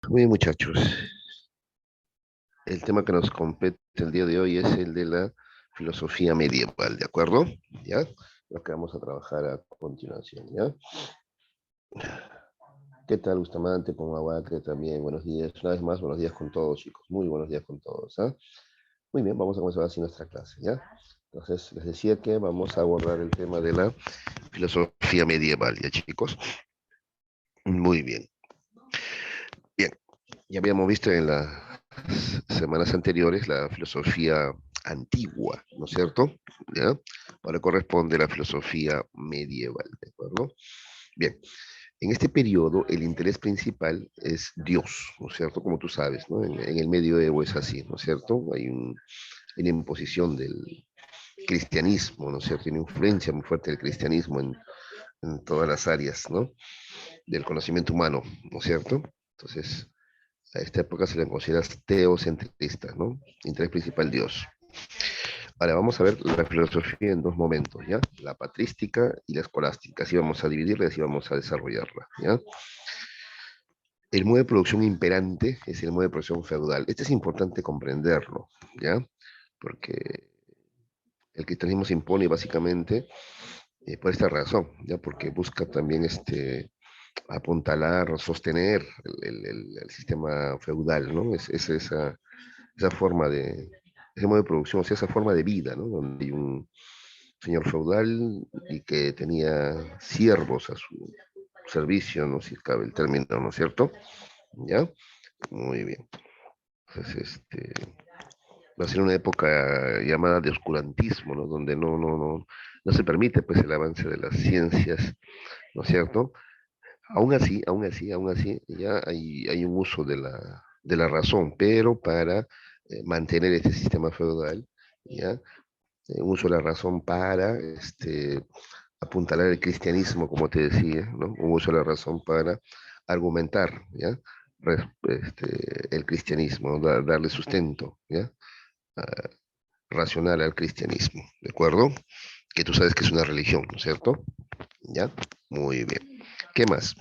Muy bien, muchachos. El tema que nos compete el día de hoy es el de la filosofía medieval, ¿de acuerdo? ¿Ya? Lo que vamos a trabajar a continuación, ¿ya? ¿Qué tal, Bustamante, Pomawatre también? Buenos días. Una vez más, buenos días con todos, chicos. Muy buenos días con todos, ¿ah? Muy bien, vamos a comenzar así nuestra clase, ¿ya? Entonces, les decía que vamos a abordar el tema de la filosofía medieval, ¿ya, chicos? Muy bien. Bien, ya habíamos visto en las semanas anteriores la filosofía antigua, ¿no es cierto? ¿Ya? Ahora corresponde la filosofía medieval, ¿de acuerdo? Bien, en este periodo el interés principal es Dios, ¿no es cierto? Como tú sabes, ¿no? En el medioevo es así, ¿no es cierto? Una imposición del cristianismo, ¿no es cierto? Una influencia muy fuerte del cristianismo en todas las áreas, ¿no? Del conocimiento humano, ¿no es cierto? Entonces, a esta época se le considera teocentrista, ¿no? Interés principal Dios. Ahora vamos a ver la filosofía en dos momentos, ¿ya? La patrística y la escolástica. Así vamos a dividirla y así vamos a desarrollarla, ¿ya? El modo de producción imperante es el modo de producción feudal. Este es importante comprenderlo, ¿ya? Porque el cristianismo se impone básicamente por esta razón, ¿ya? Porque busca también apuntalar, sostener el sistema feudal, ¿no? Es esa forma ese modo de producción, o sea, esa forma de vida, ¿no? Donde hay un señor feudal y que tenía siervos a su servicio, no sé si cabe el término, ¿no es cierto? ¿Ya? Muy bien. Entonces, va a ser una época llamada de oscurantismo, ¿no? Donde no se permite, pues, el avance de las ciencias, ¿no es cierto? Aún así, ya hay un uso de la razón, pero para mantener este sistema feudal, ¿ya? Un uso de la razón para apuntalar el cristianismo, como te decía, ¿no? Un uso de la razón para argumentar, ¿ya? El cristianismo, darle sustento, ¿ya? Ah, racional al cristianismo, ¿de acuerdo? Que tú sabes que es una religión, ¿no es cierto? ¿Ya? Muy bien. ¿Qué más?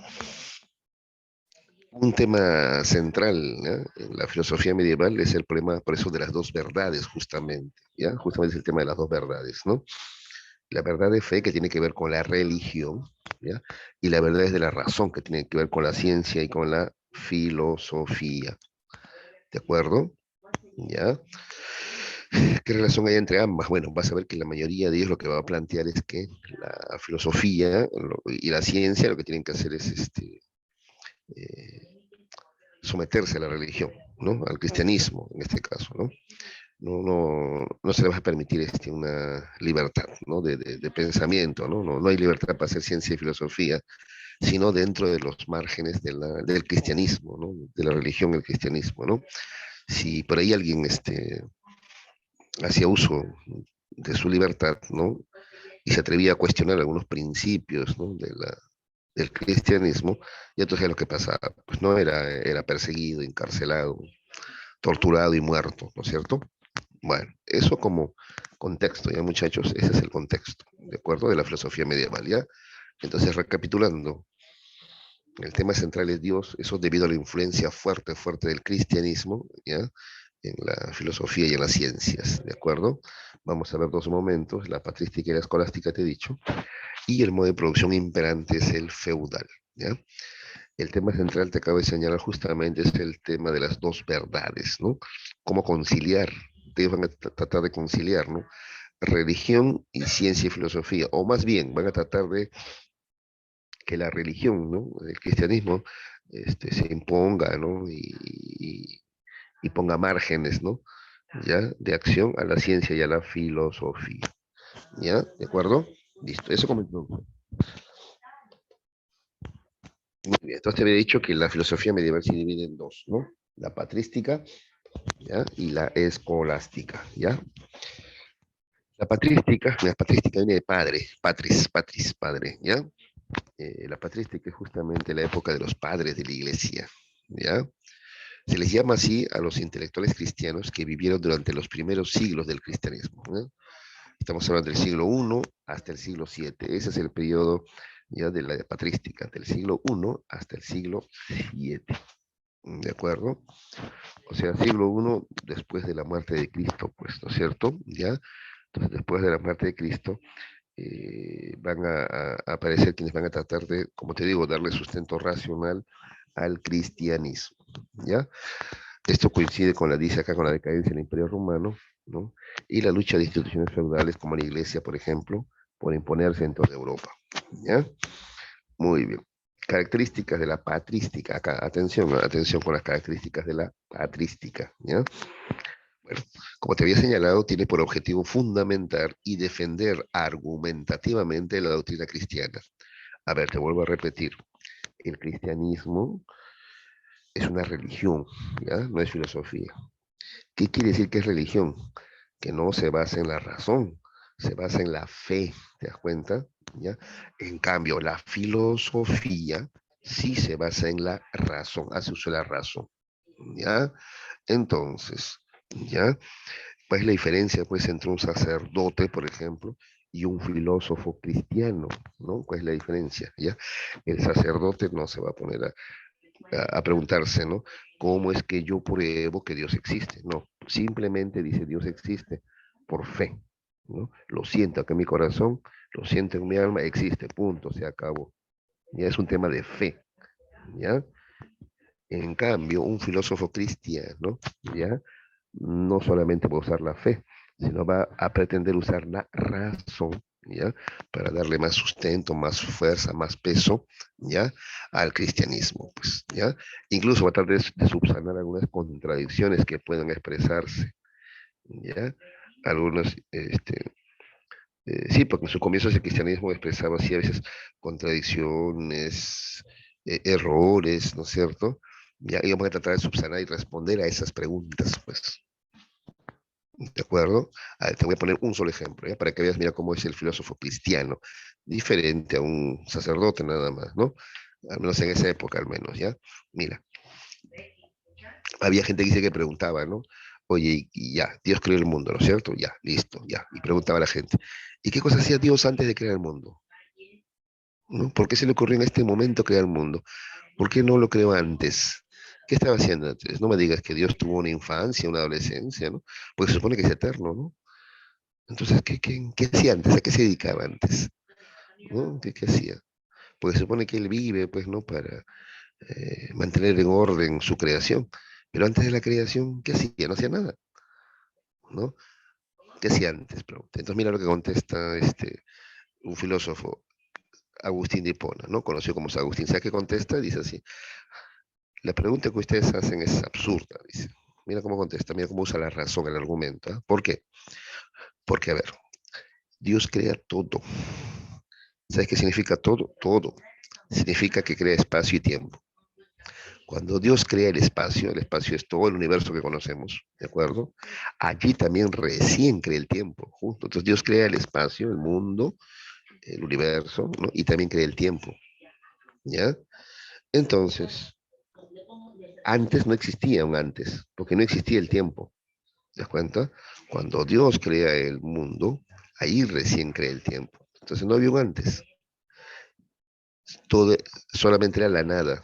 Un tema central, ¿ya? En la filosofía medieval es el problema, por eso, de las dos verdades, justamente, ¿ya? Justamente es el tema de las dos verdades, ¿no? La verdad de fe que tiene que ver con la religión, ¿ya? Y la verdad es de la razón que tiene que ver con la ciencia y con la filosofía, ¿de acuerdo? ¿Ya? ¿Qué relación hay entre ambas? Bueno, vas a ver que la mayoría de ellos lo que va a plantear es que la filosofía y la ciencia lo que tienen que hacer es eh, someterse a la religión, ¿no? Al cristianismo, en este caso, ¿no? No se le va a permitir una libertad, ¿no? De pensamiento, ¿no? No hay libertad para hacer ciencia y filosofía, sino dentro de los márgenes del cristianismo, ¿no? De la religión, el cristianismo, ¿no? Si por ahí alguien hacía uso de su libertad, ¿no? Y se atrevía a cuestionar algunos principios, ¿no? Del cristianismo, y entonces lo que pasaba, pues no era perseguido, encarcelado, torturado y muerto, ¿no es cierto? Bueno, eso como contexto, ya muchachos, ese es el contexto, ¿de acuerdo? De la filosofía medieval, ¿ya? Entonces, recapitulando, el tema central es Dios, eso debido a la influencia fuerte, fuerte del cristianismo, ¿ya? En la filosofía y en las ciencias, ¿de acuerdo? Vamos a ver dos momentos, la patrística y la escolástica, te he dicho, y el modo de producción imperante es el feudal, ¿ya? El tema central, te acabo de señalar justamente, es el tema de las dos verdades, ¿no? Cómo conciliar, ustedes van a tratar de conciliar, ¿no? Religión y ciencia y filosofía, o más bien van a tratar de que la religión, ¿no? El cristianismo se imponga, ¿no? Y ponga márgenes, ¿no? ¿Ya? De acción a la ciencia y a la filosofía, ¿ya? ¿De acuerdo? Listo, eso como introducción. Muy bien, entonces te había dicho que la filosofía medieval se divide en dos, ¿no? La patrística, ¿ya? Y la escolástica, ¿ya? La patrística viene de padre, patris, padre, ¿ya? La patrística es justamente la época de los padres de la iglesia, ¿ya? Se les llama así a los intelectuales cristianos que vivieron durante los primeros siglos del cristianismo, ¿no? Estamos hablando del siglo I hasta el siglo VII. Ese es el periodo ya de la patrística, del siglo I hasta el siglo VII. ¿De acuerdo? O sea, siglo I después de la muerte de Cristo, pues, ¿no es cierto? ¿Ya? Entonces, después de la muerte de Cristo, van a aparecer quienes van a tratar de, como te digo, darle sustento racional al cristianismo, ¿ya? Esto coincide con la, dice acá, con la decadencia del Imperio Romano, ¿no? Y la lucha de instituciones feudales como la Iglesia, por ejemplo, por imponerse en toda Europa, ¿ya? Muy bien. Características de la patrística. Acá, atención, atención con las características de la patrística, ¿ya? Bueno, como te había señalado, tiene por objetivo fundamentar y defender argumentativamente la doctrina cristiana. A ver, te vuelvo a repetir. El cristianismo es una religión, ¿ya? No es filosofía. ¿Qué quiere decir que es religión? Que no se basa en la razón, se basa en la fe, ¿te das cuenta? ¿Ya? En cambio, la filosofía sí se basa en la razón, hace uso de la razón, ¿ya? Entonces, ¿ya? ¿Cuál es la diferencia, pues, entre un sacerdote, por ejemplo, y un filósofo cristiano, ¿no? ¿Cuál es la diferencia? ¿Ya? El sacerdote no se va a poner a preguntarse, ¿no? ¿Cómo es que yo pruebo que Dios existe? No, simplemente dice Dios existe por fe, ¿no? Lo siento acá en mi corazón, lo siento en mi alma, existe, punto, se acabó. Ya es un tema de fe, ¿ya? En cambio, un filósofo cristiano, ¿ya? No solamente va a usar la fe, sino va a pretender usar la razón, ¿ya? Para darle más sustento, más fuerza, más peso, ¿ya? Al cristianismo, pues, ¿ya? Incluso va a tratar de subsanar algunas contradicciones que puedan expresarse, ¿ya? Algunos, sí, porque en su comienzo el cristianismo expresaba así a veces contradicciones, errores, ¿no es cierto? Ya, y vamos a tratar de subsanar y responder a esas preguntas, pues. ¿De acuerdo? A ver, te voy a poner un solo ejemplo, ¿ya? Para que veas, mira cómo es el filósofo cristiano, diferente a un sacerdote nada más, ¿no? Al menos en esa época, al menos, ¿ya? Mira, había gente que dice que preguntaba, ¿no? Oye, y ya, Dios creó el mundo, ¿no es cierto? Ya, listo, ya. Y preguntaba a la gente, ¿y qué cosa hacía Dios antes de crear el mundo? ¿No? ¿Por qué se le ocurrió en este momento crear el mundo? ¿Por qué no lo creó antes? ¿Qué estaba haciendo antes? No me digas que Dios tuvo una infancia, una adolescencia, ¿no? Porque se supone que es eterno, ¿no? Entonces, ¿qué hacía antes? ¿A qué se dedicaba antes? ¿No? ¿Qué hacía? Porque se supone que él vive, pues, ¿no? Para mantener en orden su creación. Pero antes de la creación, ¿qué hacía? No hacía nada, ¿no? ¿Qué hacía antes? Pregunta. Entonces, mira lo que contesta un filósofo, Agustín de Hipona, ¿no? Conocido como San Agustín. ¿Sabe qué contesta? Dice así, la pregunta que ustedes hacen es absurda, dice. Mira cómo contesta, mira cómo usa la razón, el argumento. ¿Eh? ¿Por qué? Porque, a ver, Dios crea todo. ¿Sabes qué significa todo? Todo. Significa que crea espacio y tiempo. Cuando Dios crea el espacio es todo el universo que conocemos, ¿de acuerdo? Allí también recién crea el tiempo, justo. Entonces Dios crea el espacio, el mundo, el universo, ¿no? Y también crea el tiempo, ¿ya? Entonces, antes no existía un antes, porque no existía el tiempo, ¿te das cuenta? Cuando Dios crea el mundo, ahí recién crea el tiempo. Entonces no había un antes, todo solamente era la nada.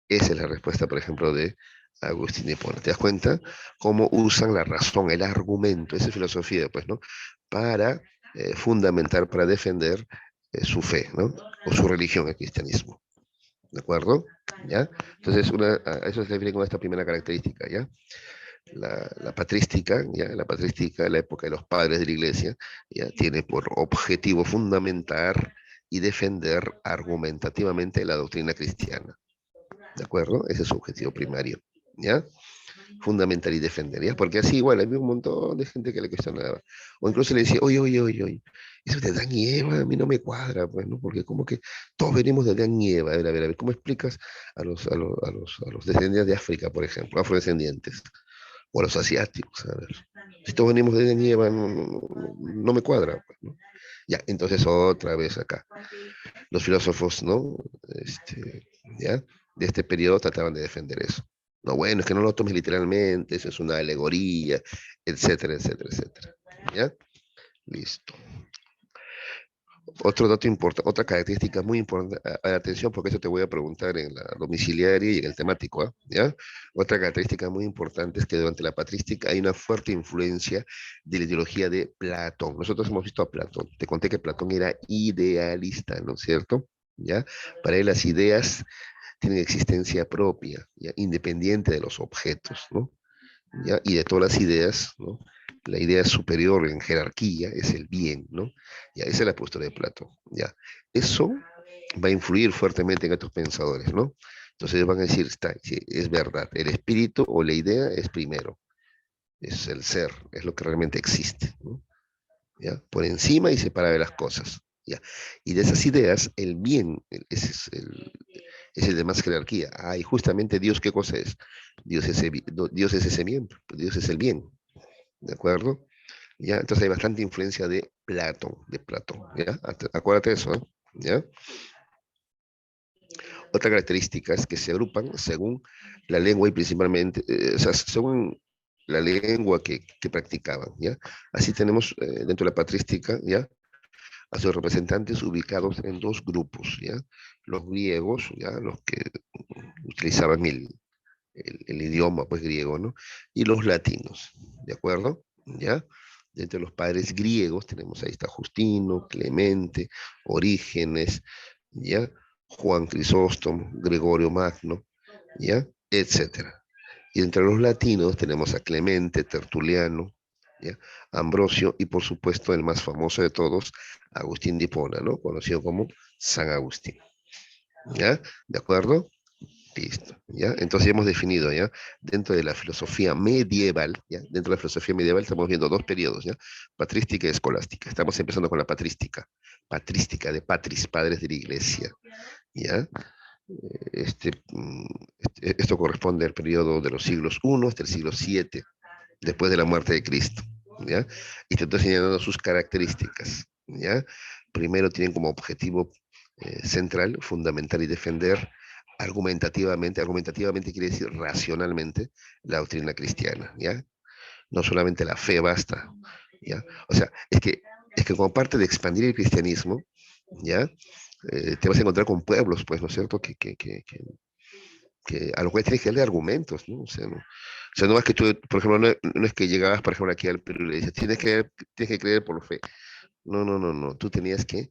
Esa es la respuesta, por ejemplo, de Agustín de Hipona. ¿Te das cuenta? Cómo usan la razón, el argumento, esa es filosofía, pues, ¿no? Para fundamentar, para defender su fe, ¿no? O su religión, el cristianismo. ¿De acuerdo? ¿Ya? Entonces, a eso se refiere con esta primera característica, ¿ya? La patrística, ¿ya? La patrística, la época de los padres de la iglesia, ¿ya? Tiene por objetivo fundamentar y defender argumentativamente la doctrina cristiana. ¿De acuerdo? Ese es su objetivo primario, ¿ya? Fundamental y defender, ¿ya? Porque así igual había un montón de gente que le cuestionaba. O incluso le decía, oye, oye, oye, oye, eso de Adán y Eva a mí no me cuadra, pues, ¿no? Porque como que todos venimos de Adán y Eva. A ver, ¿cómo explicas a los descendientes de África, por ejemplo, afrodescendientes, o a los asiáticos? A ver, si todos venimos de Adán y Eva, no me cuadra, pues, ¿no? Ya, entonces otra vez acá. Los filósofos, ¿no? ¿Ya? De este periodo trataban de defender eso. No, bueno, es que no lo tomes literalmente, eso es una alegoría, etcétera, etcétera, etcétera. ¿Ya? Listo. Otro dato importante, otra característica muy importante, atención porque eso te voy a preguntar en la domiciliaria y en el temático, ¿ah? ¿Ya? Otra característica muy importante es que durante la patrística hay una fuerte influencia de la ideología de Platón. Nosotros hemos visto a Platón, te conté que Platón era idealista, ¿no es cierto? ¿Ya? Para él las ideas tienen existencia propia, ¿ya? Independiente de los objetos, ¿no? ¿Ya? Y de todas las ideas, ¿no? La idea superior en jerarquía es el bien, ¿no? Ya, esa es la postura de Platón, ¿ya? Eso va a influir fuertemente en estos pensadores, ¿no? Entonces van a decir, está, sí, es verdad, el espíritu o la idea es primero, es el ser, es lo que realmente existe, ¿no? ¿Ya? Por encima y separado de las cosas, ¿ya? Y de esas ideas, el bien, ese es el de más jerarquía. Ah, y justamente Dios, ¿qué cosa es? Dios es ese bien, Dios es el bien, ¿de acuerdo? ¿Ya? Entonces hay bastante influencia de Platón, ¿ya? Acuérdate de eso, ¿eh? ¿Ya? Otra característica es que se agrupan según la lengua y principalmente, o sea, según la lengua que practicaban, ¿ya? Así tenemos dentro de la patrística, ¿ya? A sus representantes ubicados en dos grupos, ¿ya? Los griegos, ¿ya? Los que utilizaban el idioma pues griego, ¿no? Y los latinos, ¿de acuerdo? ¿Ya? Entre los padres griegos tenemos ahí está Justino, Clemente, Orígenes, ¿ya? Juan Crisóstomo, Gregorio Magno, ¿ya? Etcétera. Y entre los latinos tenemos a Clemente, Tertuliano, ¿ya? Ambrosio y por supuesto el más famoso de todos, Agustín de Hipona, ¿no? Conocido como San Agustín, ¿ya? ¿De acuerdo? Listo, ¿ya? Entonces ya hemos definido, ¿ya? Dentro de la filosofía medieval, ¿ya? Dentro de la filosofía medieval estamos viendo dos periodos, ¿ya? Patrística y escolástica. Estamos empezando con la patrística. Patrística de patris, padres de la iglesia, ¿ya? Esto corresponde al periodo de los siglos I hasta el siglo VII, después de la muerte de Cristo, ¿ya? Y te estoy señalando sus características, ¿ya? Primero tienen como objetivo central, fundamental y defender argumentativamente quiere decir racionalmente, la doctrina cristiana, ¿ya? No solamente la fe basta, ¿ya? O sea, es que como parte de expandir el cristianismo, ¿ya? Te vas a encontrar con pueblos, pues, ¿no es cierto? Que a los cuales tienes que darle argumentos, ¿no? O sea, no es que tú, por ejemplo, no es que llegabas, por ejemplo, aquí al Perú y le dices, tienes que creer por fe. No, no, no, no. Tú tenías que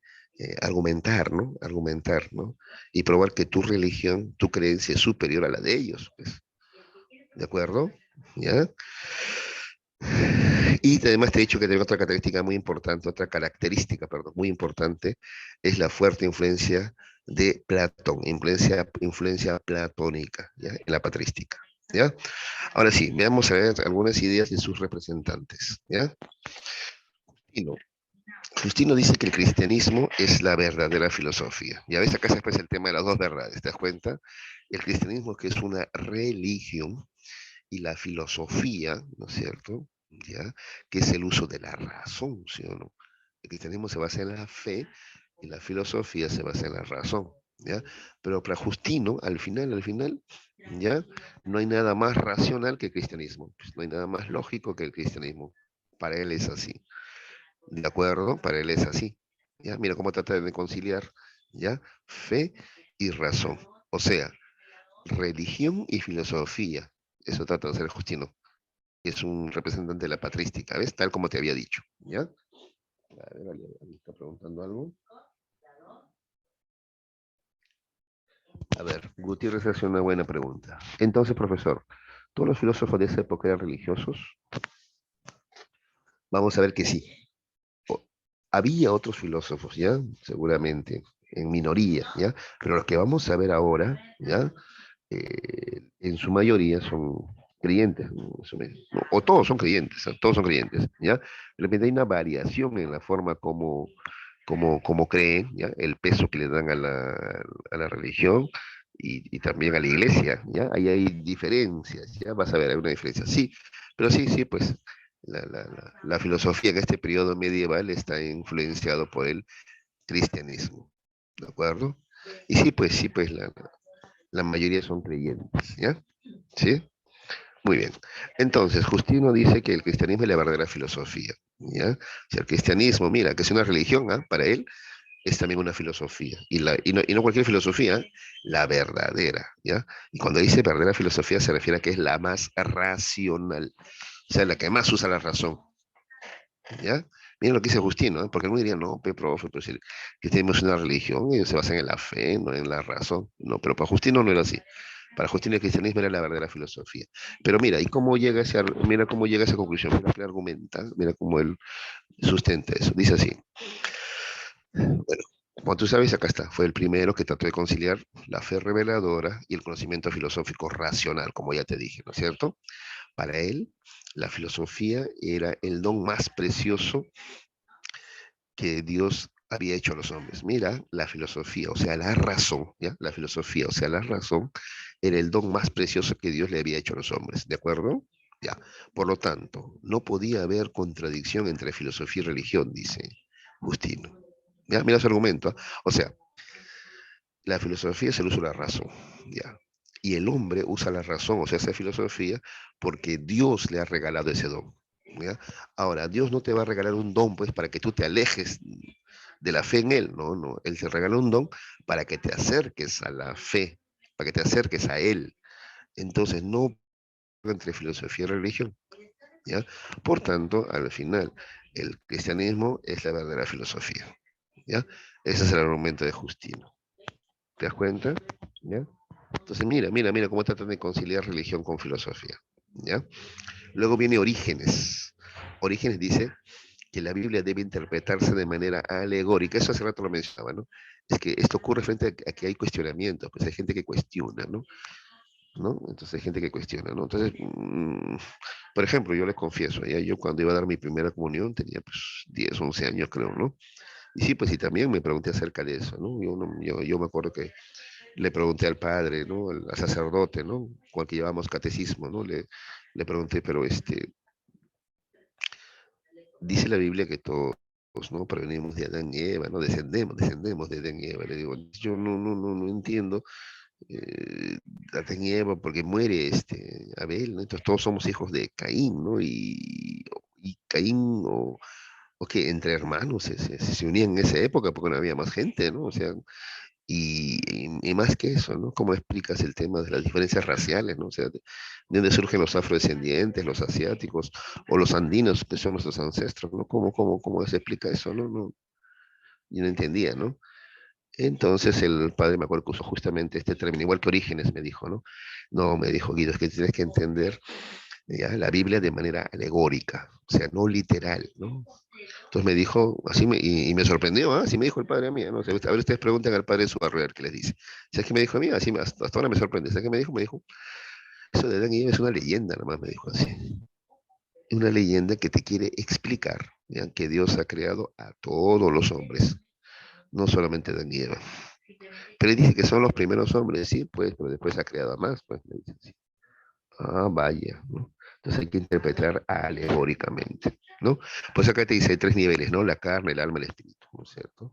argumentar, ¿no? Argumentar, ¿no? Y probar que tu religión, tu creencia es superior a la de ellos, pues. ¿De acuerdo? ¿Ya? Y además te he dicho que tiene otra característica muy importante, otra característica, perdón, muy importante, es la fuerte influencia de Platón, influencia platónica, ¿ya? En la patrística, ¿ya? Ahora sí, veamos a ver algunas ideas de sus representantes, ¿ya? Justino. Justino dice que el cristianismo es la verdadera filosofía. Ya ves, acá se expresa el tema de las dos verdades, ¿te das cuenta? El cristianismo que es una religión y la filosofía, ¿no es cierto? ¿Ya? Que es el uso de la razón, ¿sí o no? El cristianismo se basa en la fe y la filosofía se basa en la razón, ¿ya? Pero para Justino, al final, ¿ya? No hay nada más racional que el cristianismo, pues no hay nada más lógico que el cristianismo. Para él es así, ¿de acuerdo? Para él es así, ¿ya? Mira cómo trata de conciliar, ¿ya? Fe y razón, o sea, religión y filosofía. Eso trata de hacer Justino. Es un representante de la patrística, ¿ves? Tal como te había dicho, ¿ya? A ver, ¿alguien está preguntando algo? A ver, Gutiérrez hace una buena pregunta. Entonces, profesor, ¿todos los filósofos de esa época eran religiosos? Vamos a ver que sí. Había otros filósofos, ¿ya? Seguramente, en minoría, ¿ya? Pero los que vamos a ver ahora, ¿ya? En su mayoría son creyentes, ¿no? O todos son creyentes, ¿eh? Todos son creyentes, ¿ya? De repente hay una variación en la forma como creen, ¿ya? El peso que le dan a la religión y también a la iglesia, ¿ya? Ahí hay diferencias, ¿ya? Vas a ver, hay una diferencia, sí, pero sí, sí, pues la filosofía en este periodo medieval está influenciado por el cristianismo, ¿de acuerdo? Y sí, pues la mayoría son creyentes, ¿ya? ¿Sí? Muy bien. Entonces, Justino dice que el cristianismo es la verdadera filosofía, ¿ya? O sea, el cristianismo, mira, que es una religión, ¿ah? Para él, es también una filosofía. Y no cualquier filosofía, la verdadera, ¿ya? Y cuando dice verdadera filosofía se refiere a que es la más racional, o sea, la que más usa la razón, ¿ya? Miren lo que dice Agustín, ¿no? Porque algunos dirían, no, profe, pero si que tenemos una religión y se basan en la fe, no en la razón. No, pero para Agustín no era así. Para Agustín el cristianismo era la verdadera filosofía. Pero mira, ¿y cómo llega mira cómo llega a esa conclusión? Mira que argumenta, mira cómo él sustenta eso. Dice así, bueno, como tú sabes, acá está, fue el primero que trató de conciliar la fe reveladora y el conocimiento filosófico racional, como ya te dije, ¿no es cierto? Para él, la filosofía era el don más precioso que Dios había hecho a los hombres. Mira, la filosofía, o sea, la razón, ¿ya? La filosofía, o sea, la razón, era el don más precioso que Dios le había hecho a los hombres, ¿de acuerdo? Ya. Por lo tanto, no podía haber contradicción entre filosofía y religión, dice Agustino. ¿Ya? Mira su argumento. ¿Ah? O sea, la filosofía es el uso de la razón, ¿ya? Y el hombre usa la razón, o sea, esa filosofía, porque Dios le ha regalado ese don, ¿ya? Ahora, Dios no te va a regalar un don, pues, para que tú te alejes de la fe en Él, no, no. Él te regala un don para que te acerques a la fe, para que te acerques a Él. Entonces, no entre filosofía y religión, ¿ya? Por tanto, al final, el cristianismo es la verdadera filosofía, ¿ya? Ese es el argumento de Justino. ¿Te das cuenta? ¿Ya? Entonces, mira cómo tratan de conciliar religión con filosofía. ¿Ya? Luego viene Orígenes. Orígenes dice que la Biblia debe interpretarse de manera alegórica. Eso hace rato lo mencionaba, ¿no? Es que esto ocurre frente a que hay cuestionamientos, pues hay gente que cuestiona, ¿no? ¿No? Entonces hay gente que cuestiona, ¿no? Entonces, por ejemplo, yo les confieso, ya yo cuando iba a dar mi primera comunión tenía pues 10, 11 años, creo, ¿no? Y sí, pues sí, también me pregunté acerca de eso, ¿no? Yo me acuerdo que le pregunté al padre, ¿no? Al sacerdote, ¿no? Con el que llevamos catecismo, ¿no? Le pregunté, pero dice la Biblia que todos, ¿no? Provenimos de Adán y Eva, ¿no? Descendemos de Adán y Eva. Le digo, yo no entiendo eh, Adán y Eva porque muere Abel, ¿no? Entonces todos somos hijos de Caín, ¿no? Y Caín o que entre hermanos se unían en esa época porque no había más gente, ¿no? O sea, y más que eso, ¿no? ¿Cómo explicas el tema de las diferencias raciales, ¿no? O sea, de dónde surgen los afrodescendientes, los asiáticos o los andinos, que son nuestros ancestros, ¿no? ¿Cómo se explica eso, no? Yo no entendía, ¿no? Entonces el padre me acuerdo que usó justamente este término, igual que Orígenes me dijo, ¿no? No, me dijo Guido, es que tienes que entender ya, la Biblia de manera alegórica, o sea, no literal, ¿no? Entonces me dijo, y me sorprendió, ¿ah? Así me dijo el padre a mí, ¿no? O sea, a ver, ustedes preguntan al padre Suárez, a ver qué les dice. ¿Sabes qué me dijo a mí? Hasta ahora me sorprende. ¿Sabes qué me dijo? Me dijo, eso de Adán y Eva es una leyenda, nomás me dijo así. Una leyenda que te quiere explicar, ¿ya? Que Dios ha creado a todos los hombres, no solamente a Adán y Eva. Pero él dice que son los primeros hombres, sí, pues, pero después ha creado a más, pues, me dice así. Ah, vaya, ¿no? Entonces hay que interpretar alegóricamente, ¿no? Pues acá te dice hay tres niveles, ¿no? La carne, el alma, el espíritu, ¿no es cierto?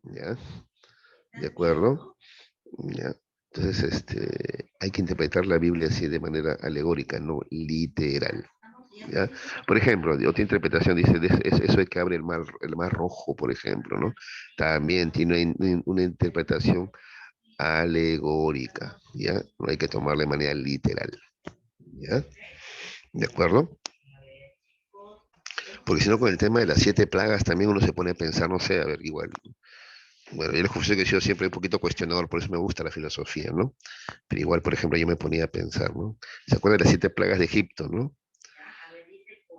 ¿Ya? ¿De acuerdo? ¿Ya? Entonces, hay que interpretar la Biblia así de manera alegórica, no literal. ¿Ya? Por ejemplo, otra interpretación dice, eso de que abre el mar rojo, por ejemplo, ¿no? También tiene una interpretación alegórica, ¿ya? No hay que tomarla de manera literal, ¿ya? ¿De acuerdo? Porque si no, con el tema de las 7 plagas también uno se pone a pensar, no sé, a ver, igual. Bueno, yo les confieso que he sido siempre un poquito cuestionador, por eso me gusta la filosofía, ¿no? Pero igual, por ejemplo, yo me ponía a pensar, ¿no? ¿Se acuerdan de las 7 plagas de Egipto, ¿no?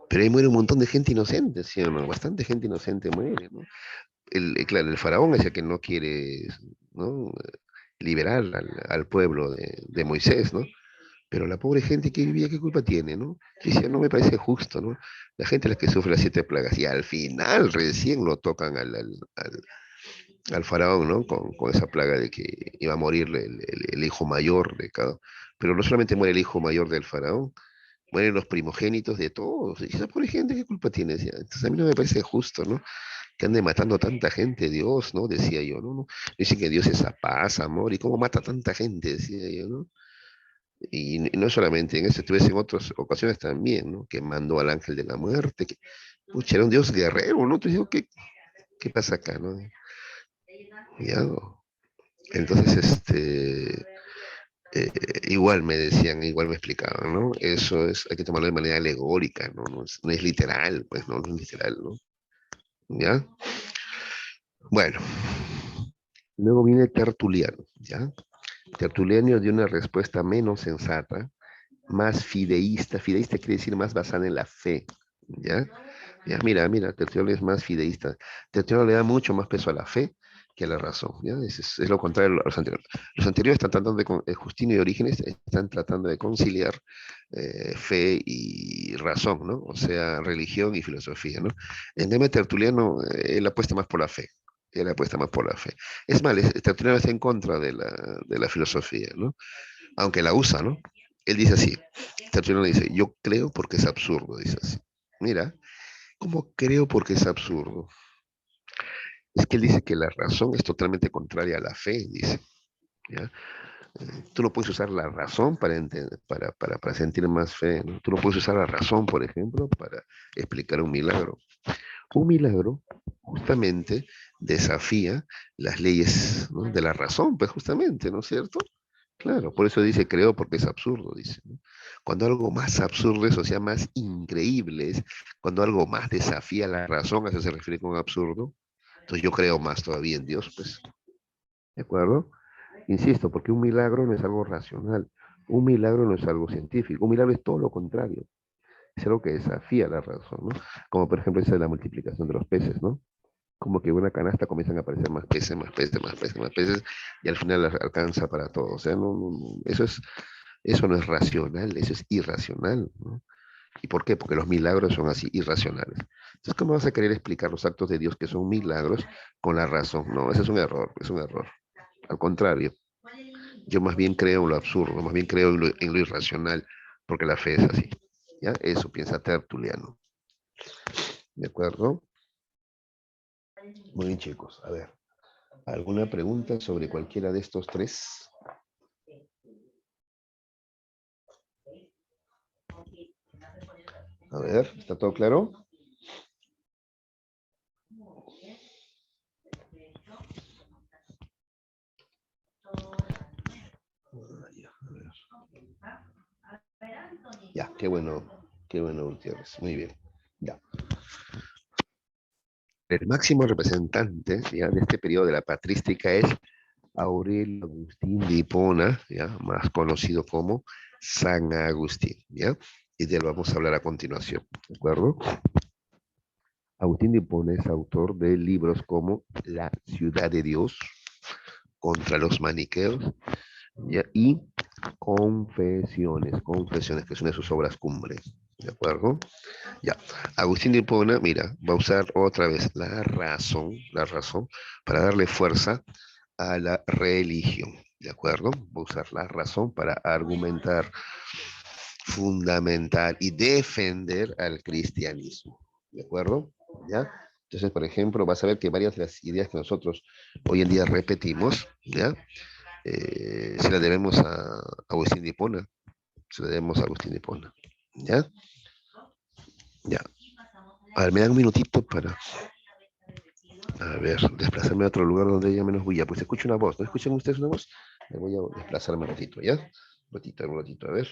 Pero ahí muere un montón de gente inocente, ¿sí o no? Bastante gente inocente muere, ¿no? Claro, el faraón es el que no quiere, ¿no? Liberar al pueblo de Moisés, ¿no? Pero la pobre gente que vivía, ¿qué culpa tiene, no? Yo decía, no me parece justo, ¿no? La gente es la que sufre las 7 plagas y al final recién lo tocan al faraón, ¿no? Con esa plaga de que iba a morir el hijo mayor de cada... Pero no solamente muere el hijo mayor del faraón, mueren los primogénitos de todos. Y esa pobre gente, ¿qué culpa tiene? Decía. Entonces a mí no me parece justo, ¿no? Que ande matando tanta gente, Dios, ¿no? Decía yo, ¿no? Dicen que Dios es a paz, amor, ¿y cómo mata tanta gente? Decía yo, ¿no? Y no solamente en eso, estuve en otras ocasiones también, ¿no? Que mandó al ángel de la muerte, que, pucha, era un Dios guerrero, ¿no? Entonces digo, ¿qué pasa acá, no? ¿ya? Entonces, igual me decían, igual me explicaban, ¿no? Eso es, hay que tomarlo de manera alegórica, ¿no? No es literal, pues, ¿no? No es literal, ¿no? ¿Ya? Bueno, luego viene Tertuliano, ¿ya? Tertuliano dio una respuesta menos sensata, más fideísta. Fideísta quiere decir más basada en la fe, ¿ya? Ya, mira, Tertuliano es más fideísta. Tertuliano le da mucho más peso a la fe que a la razón, ¿ya? Es lo contrario a los anteriores. Los anteriores están tratando Justino y Orígenes están tratando de conciliar fe y razón, ¿no? O sea, religión y filosofía, ¿no? En cambio, Tertuliano, él apuesta más por la fe. Él apuesta más por la fe. Es mal, Tertuliano está en contra de la filosofía, ¿no? Aunque la usa, ¿no? Él dice así, Tertuliano dice, yo creo porque es absurdo, dice así. Mira, ¿cómo creo porque es absurdo? Es que él dice que la razón es totalmente contraria a la fe, dice. ¿Ya? Tú no puedes usar la razón para sentir más fe, ¿no? Tú no puedes usar la razón, por ejemplo, para explicar un milagro. Un milagro justamente desafía las leyes, ¿no? De la razón, pues justamente, ¿no es cierto? Claro, por eso dice creo porque es absurdo, dice, ¿no? Cuando algo más absurdo es, o sea, más increíble, es cuando algo más desafía la razón, a eso se refiere con absurdo, entonces yo creo más todavía en Dios, pues, ¿de acuerdo? Insisto, porque un milagro no es algo racional, un milagro no es algo científico, un milagro es todo lo contrario, es algo que desafía la razón, ¿no? Como por ejemplo esa de la multiplicación de los peces, ¿no? Como que en una canasta comienzan a aparecer más peces, más peces, más peces, más peces, y al final alcanza para todo. O sea, eso no es racional, eso es irracional, ¿no? ¿Y por qué? Porque los milagros son así, irracionales. Entonces, ¿cómo vas a querer explicar los actos de Dios que son milagros con la razón? No, ese es un error, es un error. Al contrario, yo más bien creo en lo absurdo, más bien creo en lo irracional, porque la fe es así. ¿Ya? Eso piensa Tertuliano. ¿De acuerdo? Muy bien, chicos. A ver, ¿alguna pregunta sobre cualquiera de estos tres? A ver, ¿está todo claro? Ah, ya, a ver. Ya, qué bueno, Gutiérrez. Muy bien. Ya. El máximo representante, ya, de este periodo de la patrística es Aurelio Agustín de Hipona, ya, más conocido como San Agustín, ¿ya? Y de él vamos a hablar a continuación, ¿de acuerdo? Agustín de Hipona es autor de libros como La ciudad de Dios, contra los maniqueos, ¿ya? Y Confesiones, que es una de sus obras cumbres, ¿de acuerdo? Ya, Agustín de Hipona, mira, va a usar otra vez la razón, para darle fuerza a la religión, ¿de acuerdo? Va a usar la razón para argumentar, fundamental y defender al cristianismo, ¿de acuerdo? ¿Ya? Entonces, por ejemplo, vas a ver que varias de las ideas que nosotros hoy en día repetimos, ¿ya? Se las debemos a Agustín de Hipona, se las debemos a Agustín de Hipona, ¿ya? Ya. A ver, me dan un minutito para, a ver, desplazarme a otro lugar donde haya menos bulla. Pues escucho una voz, ¿no escuchan ustedes una voz? Me voy a desplazarme un ratito, ¿ya? Un ratito, a ver.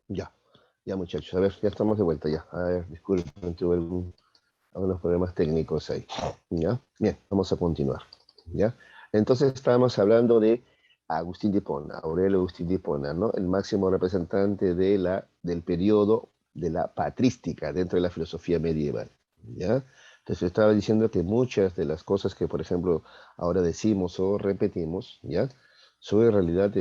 Ya, ya muchachos, a ver, ya estamos de vuelta ya. A ver, disculpen, tuve algunos problemas técnicos ahí. ¿Ya? Bien, vamos a continuar. ¿Ya? Entonces estábamos hablando de Agustín de Hipona, Aurelio Agustín de Hipona, ¿no? El máximo representante del periodo de la patrística dentro de la filosofía medieval. ¿Ya? Entonces estaba diciendo que muchas de las cosas que, por ejemplo, ahora decimos o repetimos, ¿ya? Son en realidad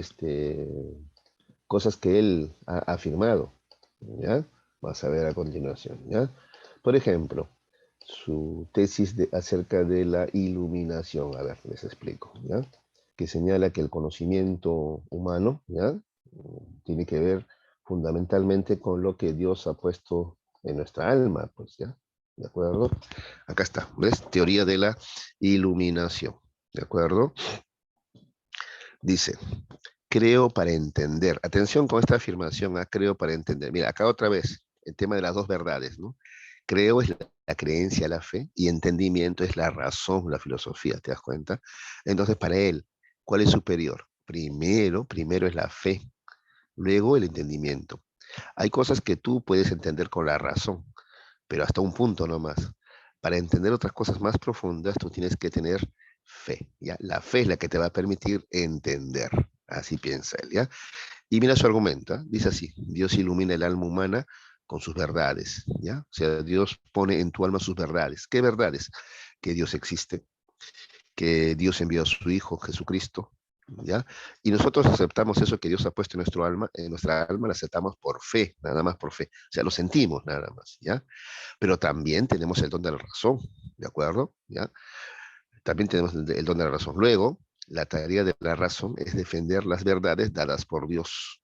cosas que él ha afirmado, ¿ya? Vas a ver a continuación, ¿ya? Por ejemplo, su tesis acerca de la iluminación, a ver, les explico, ¿ya? Que señala que el conocimiento humano, ¿ya? Tiene que ver fundamentalmente con lo que Dios ha puesto en nuestra alma, pues, ¿ya? ¿De acuerdo? Acá está, ¿ves? Teoría de la iluminación, ¿de acuerdo? Dice, creo para entender. Atención con esta afirmación, creo para entender. Mira, acá otra vez, el tema de las dos verdades, ¿no? Creo es la creencia, la fe, y entendimiento es la razón, la filosofía, ¿te das cuenta? Entonces, para él, ¿cuál es superior? Primero es la fe, luego el entendimiento. Hay cosas que tú puedes entender con la razón, pero hasta un punto nomás. Para entender otras cosas más profundas, tú tienes que tener fe, ¿ya? La fe es la que te va a permitir entender. Así piensa él, ¿ya? Y mira su argumento, ¿eh? Dice así, Dios ilumina el alma humana con sus verdades, ¿ya? O sea, Dios pone en tu alma sus verdades. ¿Qué verdades? Que Dios existe, que Dios envió a su Hijo Jesucristo, ¿ya? Y nosotros aceptamos eso que Dios ha puesto en nuestra alma lo aceptamos por fe, nada más por fe. O sea, lo sentimos nada más, ¿ya? Pero también tenemos el don de la razón, ¿de acuerdo? ¿Ya? También tenemos el don de la razón. Luego, la tarea de la razón es defender las verdades dadas por Dios,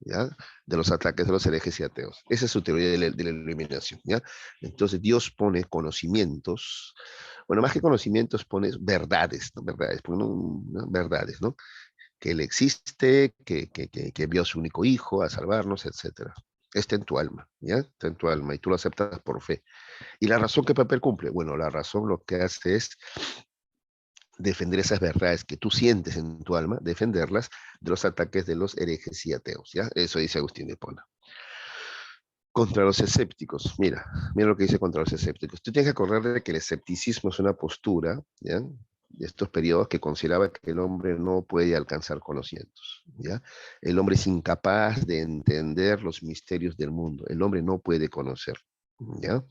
¿ya? De los ataques de los herejes y ateos. Esa es su teoría de la iluminación, ¿ya? Entonces Dios pone conocimientos, bueno, más que conocimientos pone verdades, ¿no? Verdades, ¿no? Verdades, ¿no? Que Él existe, que envió a su único hijo a salvarnos, etcétera. Está en tu alma, ¿ya? Está en tu alma y tú lo aceptas por fe. ¿Y la razón qué papel cumple? Bueno, la razón lo que hace es defender esas verdades que tú sientes en tu alma, defenderlas de los ataques de los herejes y ateos, ¿ya? Eso dice Agustín de Hipona. Contra los escépticos, mira lo que dice contra los escépticos. Tú tienes que acordar de que el escepticismo es una postura, ¿ya? De estos periodos que consideraba que el hombre no puede alcanzar conocimientos, ¿ya? El hombre es incapaz de entender los misterios del mundo, el hombre no puede conocer, ¿ya?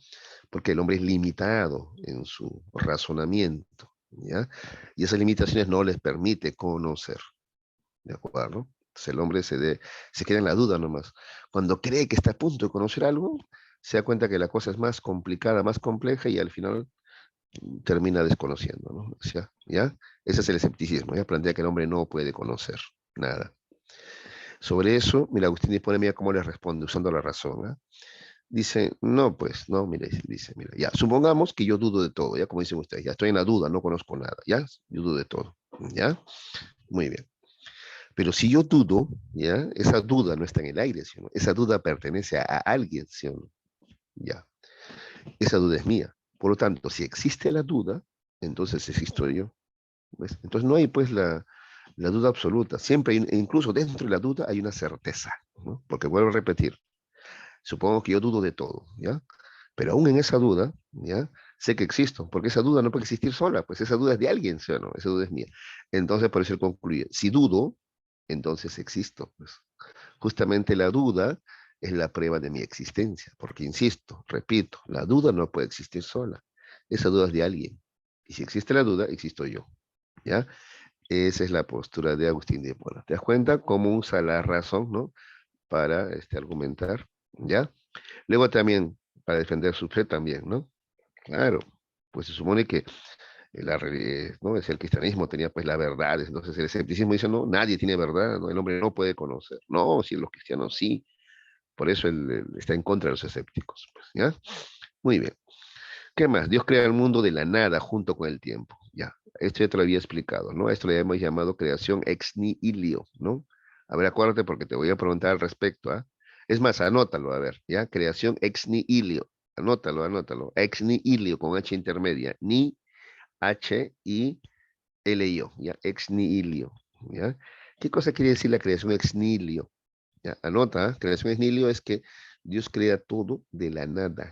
Porque el hombre es limitado en su razonamiento, ¿ya? Y esas limitaciones no les permite conocer, ¿de acuerdo? Entonces el hombre se queda en la duda nomás. Cuando cree que está a punto de conocer algo, se da cuenta que la cosa es más complicada, más compleja y al final termina desconociendo, ¿no? O sea, ¿ya? Ese es el escepticismo, ¿ya? Plantea que el hombre no puede conocer nada. Sobre eso, mira, Agustín dispone, mira cómo le responde, usando la razón, ¿eh? Dice, no, pues, no, mire, dice, mira, ya, supongamos que yo dudo de todo, ya, como dicen ustedes, ya estoy en la duda, no conozco nada, ya, yo dudo de todo, ya, muy bien. Pero si yo dudo, ya, esa duda no está en el aire, ¿sí o no? Esa duda pertenece a alguien, ¿sí o no? Ya, esa duda es mía. Por lo tanto, si existe la duda, entonces existo yo, ¿ves? Entonces no hay, pues, la duda absoluta. Siempre, incluso dentro de la duda, hay una certeza, ¿no? Porque vuelvo a repetir, supongo que yo dudo de todo, ¿ya? Pero aún en esa duda, ¿ya? Sé que existo, porque esa duda no puede existir sola, pues esa duda es de alguien, ¿sí o no? Esa duda es mía. Entonces, por eso él concluye, si dudo, entonces existo. Pues. Justamente la duda es la prueba de mi existencia, porque insisto, repito, la duda no puede existir sola. Esa duda es de alguien. Y si existe la duda, existo yo, ¿ya? Esa es la postura de Agustín de Hipona. ¿Te das cuenta cómo usa la razón, ¿no? Para argumentar, ¿ya? Luego también, para defender su fe también, ¿no? Claro, pues se supone que ¿no? Es el cristianismo tenía pues la verdad, entonces el escepticismo dice, no, nadie tiene verdad, ¿no? El hombre no puede conocer. No, si los cristianos sí, por eso él está en contra de los escépticos, pues, ¿ya? Muy bien. ¿Qué más? Dios crea el mundo de la nada junto con el tiempo, ya. Esto ya te lo había explicado, ¿no? Esto le hemos llamado creación ex nihilo, ¿no? A ver, acuérdate porque te voy a preguntar al respecto, ¿ah? Es más, anótalo, a ver, ¿ya? Creación ex nihilo. Anótalo. Ex nihilo con H intermedia. Ni H-I-L-I-O, ¿ya? Ex nihilo, ¿ya? ¿Qué cosa quiere decir la creación ex nihilo? Ya, anota, creación es nihilo, es que Dios crea todo de la nada.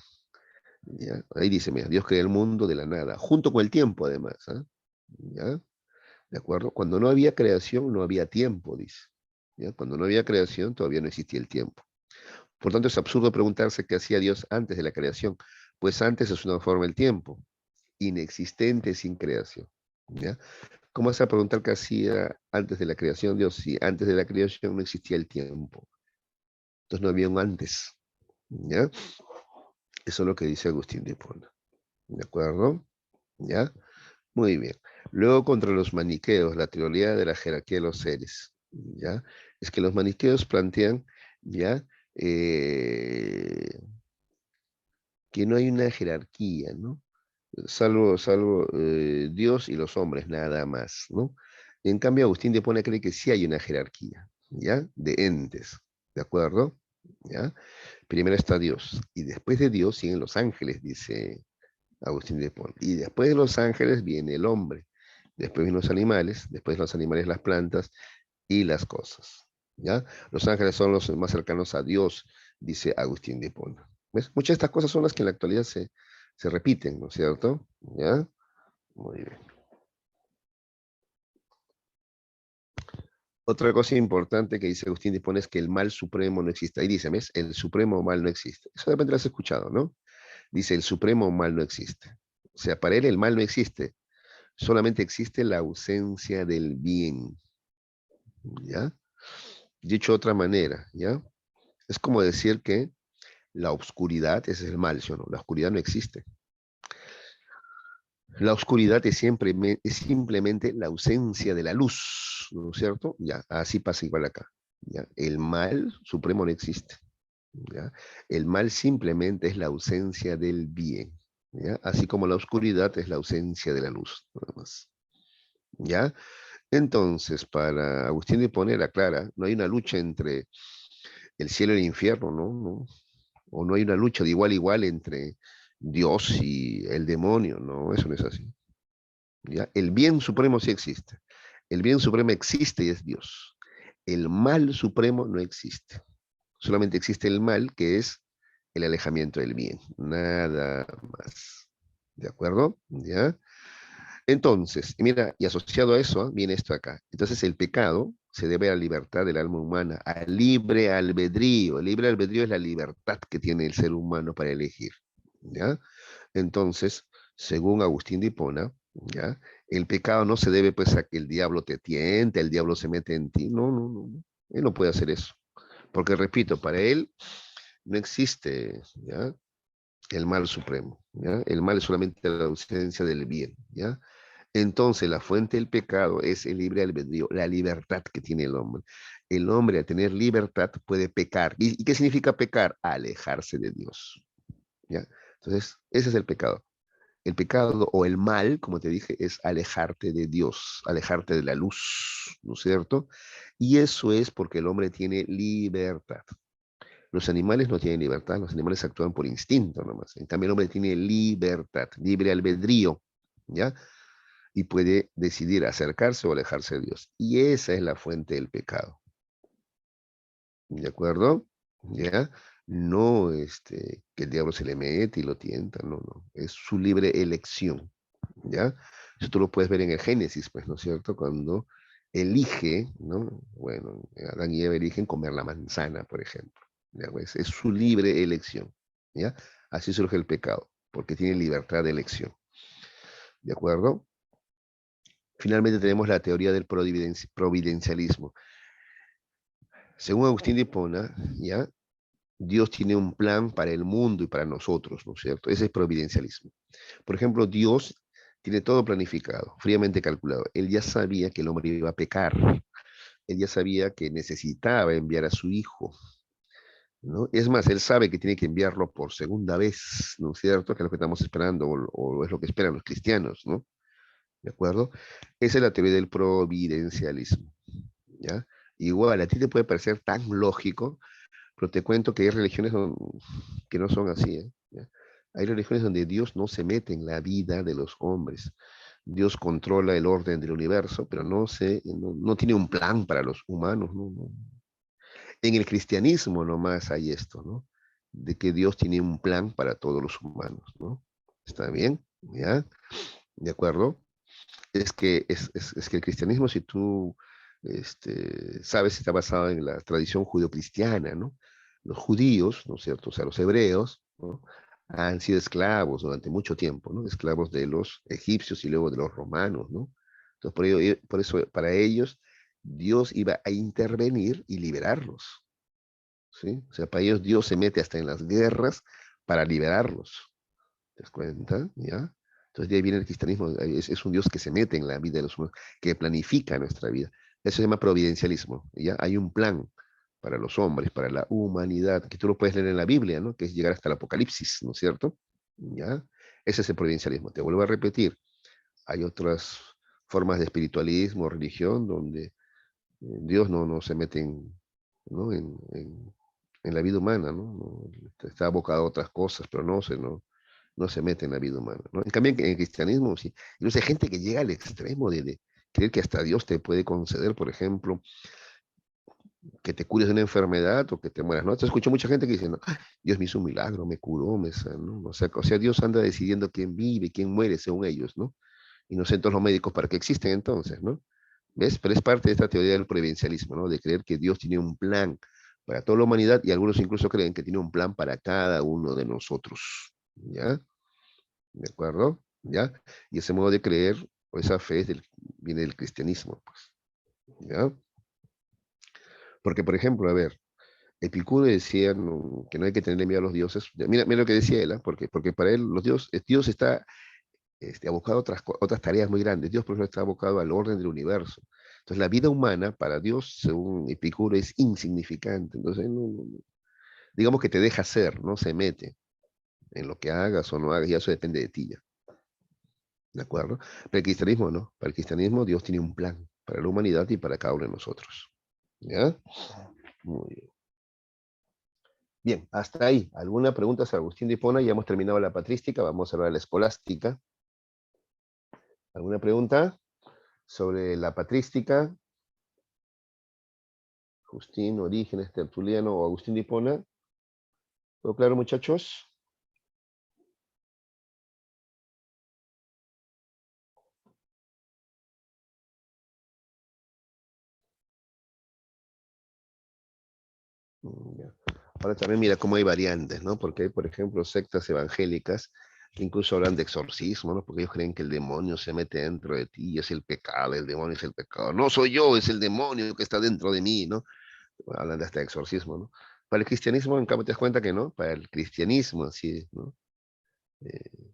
¿Ya? Ahí dice, mira, Dios crea el mundo de la nada, junto con el tiempo además. ¿Ah? ¿Ya? ¿De acuerdo? Cuando no había creación, no había tiempo, dice. ¿Ya? Cuando no había creación, todavía no existía el tiempo. Por tanto, es absurdo preguntarse qué hacía Dios antes de la creación, pues antes es una forma del tiempo, inexistente sin creación. ¿Ya? ¿Cómo vas a preguntar qué hacía antes de la creación Dios si antes de la creación no existía el tiempo? Entonces no había un antes. ¿Ya? Eso es lo que dice Agustín de Hipona. ¿De acuerdo? ¿Ya? Muy bien. Luego contra los maniqueos, la teoría de la jerarquía de los seres. ¿Ya? Es que los maniqueos plantean, ¿ya? Eh, que no hay una jerarquía, ¿no? Salvo Dios y los hombres, nada más, ¿no? En cambio, Agustín de Hipona cree que sí hay una jerarquía, ¿ya? De entes, ¿de acuerdo? ¿Ya? Primero está Dios, y después de Dios siguen los ángeles, dice Agustín de Hipona. Y después de los ángeles viene el hombre, después vienen los animales, después de los animales las plantas y las cosas, ¿ya? Los ángeles son los más cercanos a Dios, dice Agustín de Hipona. ¿Ves? Muchas de estas cosas son las que en la actualidad se repiten, ¿no es cierto? ¿Ya? Muy bien. Otra cosa importante que dice Agustín de Hipona es que el mal supremo no existe. Ahí dice, ¿ves? El supremo mal no existe. Eso de repente lo has escuchado, ¿no? Dice, el supremo mal no existe. O sea, para él el mal no existe. Solamente existe la ausencia del bien, ¿ya? Dicho de otra manera, ¿ya? Es como decir que la oscuridad es el mal, ¿sí o no? La oscuridad no existe. La oscuridad es simplemente la ausencia de la luz, ¿no es cierto? Ya, así pasa igual acá. ¿Ya? El mal supremo no existe. ¿Ya? El mal simplemente es la ausencia del bien. ¿Ya? Así como la oscuridad es la ausencia de la luz, nada más. ¿Ya? Entonces, para Agustín de Hipona aclara, no hay una lucha entre el cielo y el infierno, ¿no? ¿No? O no hay una lucha de igual a igual entre Dios y el demonio, no, eso no es así. ¿Ya? El bien supremo sí existe. El bien supremo existe y es Dios. El mal supremo no existe. Solamente existe el mal, que es el alejamiento del bien. Nada más. ¿De acuerdo? ¿Ya? Entonces, mira, y asociado a eso, viene esto acá. Entonces, el pecado se debe a la libertad del alma humana, al libre albedrío. El libre albedrío es la libertad que tiene el ser humano para elegir. ¿Ya? Entonces, según Agustín de Hipona, ¿ya? El pecado no se debe pues a que el diablo te tiente, el diablo se mete en ti. No, no, no. Él no puede hacer eso. Porque, repito, para él no existe, ¿ya? El mal supremo, ¿ya? El mal es solamente la ausencia del bien, ¿ya? Entonces, la fuente del pecado es el libre albedrío, la libertad que tiene el hombre. El hombre, al tener libertad, puede pecar. ¿Y qué significa pecar? Alejarse de Dios, ¿ya? Entonces, ese es el pecado. El pecado o el mal, como te dije, es alejarte de Dios, alejarte de la luz, ¿no es cierto? Y eso es porque el hombre tiene libertad. Los animales no tienen libertad, los animales actúan por instinto nomás. En cambio, el hombre tiene libertad, libre albedrío, ¿ya? Y puede decidir acercarse o alejarse de Dios. Y esa es la fuente del pecado, ¿de acuerdo? ¿Ya? No que el diablo se le mete y lo tienta, no, no. Es su libre elección, ¿ya? Eso tú lo puedes ver en el Génesis, pues, ¿no es cierto? Cuando elige, ¿no? Bueno, Adán y Eva eligen comer la manzana, por ejemplo. ¿Ya? Pues, es su libre elección, ¿ya? Así surge el pecado, porque tiene libertad de elección, ¿de acuerdo? Finalmente tenemos la teoría del providencialismo. Según Agustín de Hipona, ¿ya? Dios tiene un plan para el mundo y para nosotros, ¿no es cierto? Ese es providencialismo. Por ejemplo, Dios tiene todo planificado, fríamente calculado. Él ya sabía que el hombre iba a pecar. Él ya sabía que necesitaba enviar a su hijo, ¿no? Es más, él sabe que tiene que enviarlo por segunda vez, ¿no es cierto? Que es lo que estamos esperando, o es lo que esperan los cristianos, ¿no? ¿De acuerdo? Esa es la teoría del providencialismo, ¿ya? Igual, a ti te puede parecer tan lógico, pero te cuento que hay religiones que no son así, ¿eh? ¿Ya? Hay religiones donde Dios no se mete en la vida de los hombres. Dios controla el orden del universo, pero no tiene un plan para los humanos. No, no. En el cristianismo nomás hay esto, ¿no? De que Dios tiene un plan para todos los humanos, ¿no? ¿Está bien? ¿Ya? ¿De acuerdo? Es que el cristianismo, si tú sabes, está basado en la tradición judio-cristiana, ¿no? Los judíos, ¿no es cierto? O sea, los hebreos, ¿no? Han sido esclavos durante mucho tiempo, ¿no? Esclavos de los egipcios y luego de los romanos, ¿no? Entonces, por eso, para ellos, Dios iba a intervenir y liberarlos, ¿sí? O sea, para ellos Dios se mete hasta en las guerras para liberarlos. ¿Te das cuenta? ¿Ya? Entonces de ahí viene el cristianismo, es un Dios que se mete en la vida de los humanos, que planifica nuestra vida. Eso se llama providencialismo, ¿ya? Hay un plan para los hombres, para la humanidad, que tú lo puedes leer en la Biblia, ¿no? Que es llegar hasta el Apocalipsis, ¿no es cierto? ¿Ya? Ese es el providencialismo. Te vuelvo a repetir, hay otras formas de espiritualismo, religión, donde Dios no se mete ¿no? en la vida humana, ¿no? Está abocado a otras cosas, pero no se mete en la vida humana, ¿no? En cambio, en el cristianismo, sí. Incluso hay gente que llega al extremo de creer que hasta Dios te puede conceder, por ejemplo, que te cures de una enfermedad o que te mueras, ¿no? Entonces escucho mucha gente que dice, no, Dios me hizo un milagro, me curó, me sanó. O sea, Dios anda decidiendo quién vive, quién muere, según ellos, ¿no? Y no sé entonces los médicos para qué existen entonces, ¿no? ¿Ves? Pero es parte de esta teoría del providencialismo, ¿no? De creer que Dios tiene un plan para toda la humanidad y algunos incluso creen que tiene un plan para cada uno de nosotros, ¿ya? ¿De acuerdo? ¿Ya? Y ese modo de creer, o esa fe viene del cristianismo, pues, ¿ya? Porque, por ejemplo, a ver, Epicuro decía que no hay que tenerle miedo a los dioses. Mira lo que decía él, ¿ah? Porque para él Dios está abocado a otras tareas muy grandes. Dios, por ejemplo, está abocado al orden del universo. Entonces, la vida humana para Dios, según Epicuro, es insignificante. Entonces, digamos que te deja ser, no se mete en lo que hagas o no hagas, y eso depende de ti ya. ¿De acuerdo? Pero el cristianismo no. Para el cristianismo Dios tiene un plan para la humanidad y para cada uno de nosotros. ¿Ya? Muy bien. Bien, hasta ahí. ¿Alguna pregunta sobre Agustín de Hipona? Ya hemos terminado la patrística, vamos a ver la escolástica. ¿Alguna pregunta sobre la patrística? Agustín, Orígenes, Tertuliano o Agustín de Hipona. ¿Todo claro, muchachos? Ya. Ahora también mira cómo hay variantes, ¿no? Porque hay, por ejemplo, sectas evangélicas que incluso hablan de exorcismo, ¿no? Porque ellos creen que el demonio se mete dentro de ti y es el pecado, el demonio es el pecado. No soy yo, es el demonio que está dentro de mí, ¿no? Hablan de hasta exorcismo, ¿no? Para el cristianismo, en cambio, te das cuenta que no, para el cristianismo, sí, ¿no? Eh,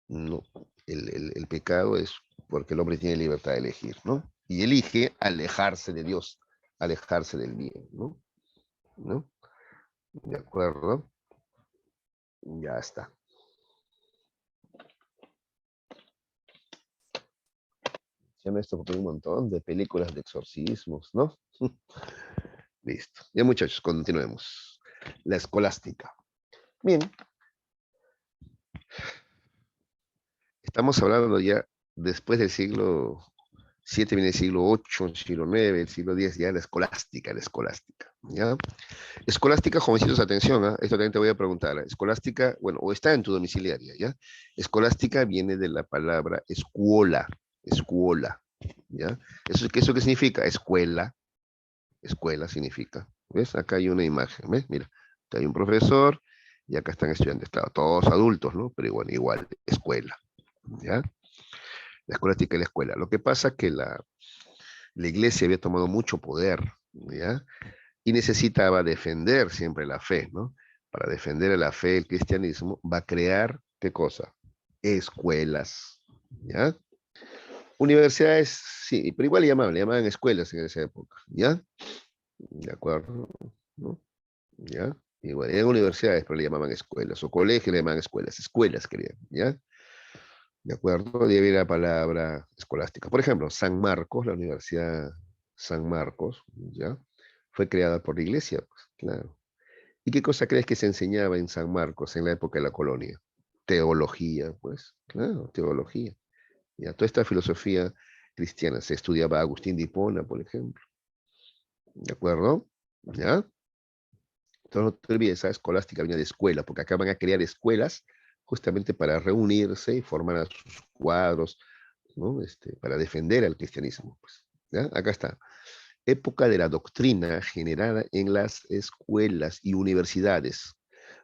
no, el pecado es porque el hombre tiene libertad de elegir, ¿no? Y elige alejarse de Dios, alejarse del bien, ¿no? ¿No? ¿De acuerdo? Ya está. Ya me esto porque hay un montón de películas de exorcismos, ¿no? Listo. Ya muchachos, continuemos. La escolástica. Bien, estamos hablando ya después del siglo VII, viene el siglo VIII, el siglo IX, el siglo X, ya la escolástica, ¿ya? Escolástica, jovencitos, atención, ¿ah? Esto también te voy a preguntar. Escolástica, bueno, o está en tu domiciliaria, ¿ya? Escolástica viene de la palabra escuola, ¿ya? ¿Eso qué significa? Escuela significa. ¿Ves? Acá hay una imagen, ¿ves? Mira, acá hay un profesor y acá están estudiantes, claro, todos adultos, ¿no? Pero igual, escuela, ¿ya? La escolástica y la escuela. Lo que pasa es que la iglesia había tomado mucho poder, ¿ya? Y necesitaba defender siempre la fe, ¿no? Para defender la fe, el cristianismo va a crear, ¿qué cosa? Escuelas, ¿ya? Universidades, sí, pero igual le llamaban escuelas en esa época, ¿ya? ¿De acuerdo? ¿No? ¿Ya? Igual, eran universidades, pero le llamaban escuelas, o colegios le llamaban escuelas querían, ¿ya? ¿De acuerdo? De ahí viene la palabra escolástica. Por ejemplo, San Marcos, la Universidad San Marcos, ¿ya? Fue creada por la iglesia, pues, claro. ¿Y qué cosa crees que se enseñaba en San Marcos en la época de la colonia? Teología, pues, claro, teología. Ya, toda esta filosofía cristiana se estudiaba Agustín de Hipona, por ejemplo, ¿de acuerdo? ¿Ya? Entonces no te olvides, esa escolástica viene de escuela, porque acá van a crear escuelas justamente para reunirse y formar a sus cuadros, ¿no? Para defender al cristianismo, pues. ¿Ya? Acá está. Época de la doctrina generada en las escuelas y universidades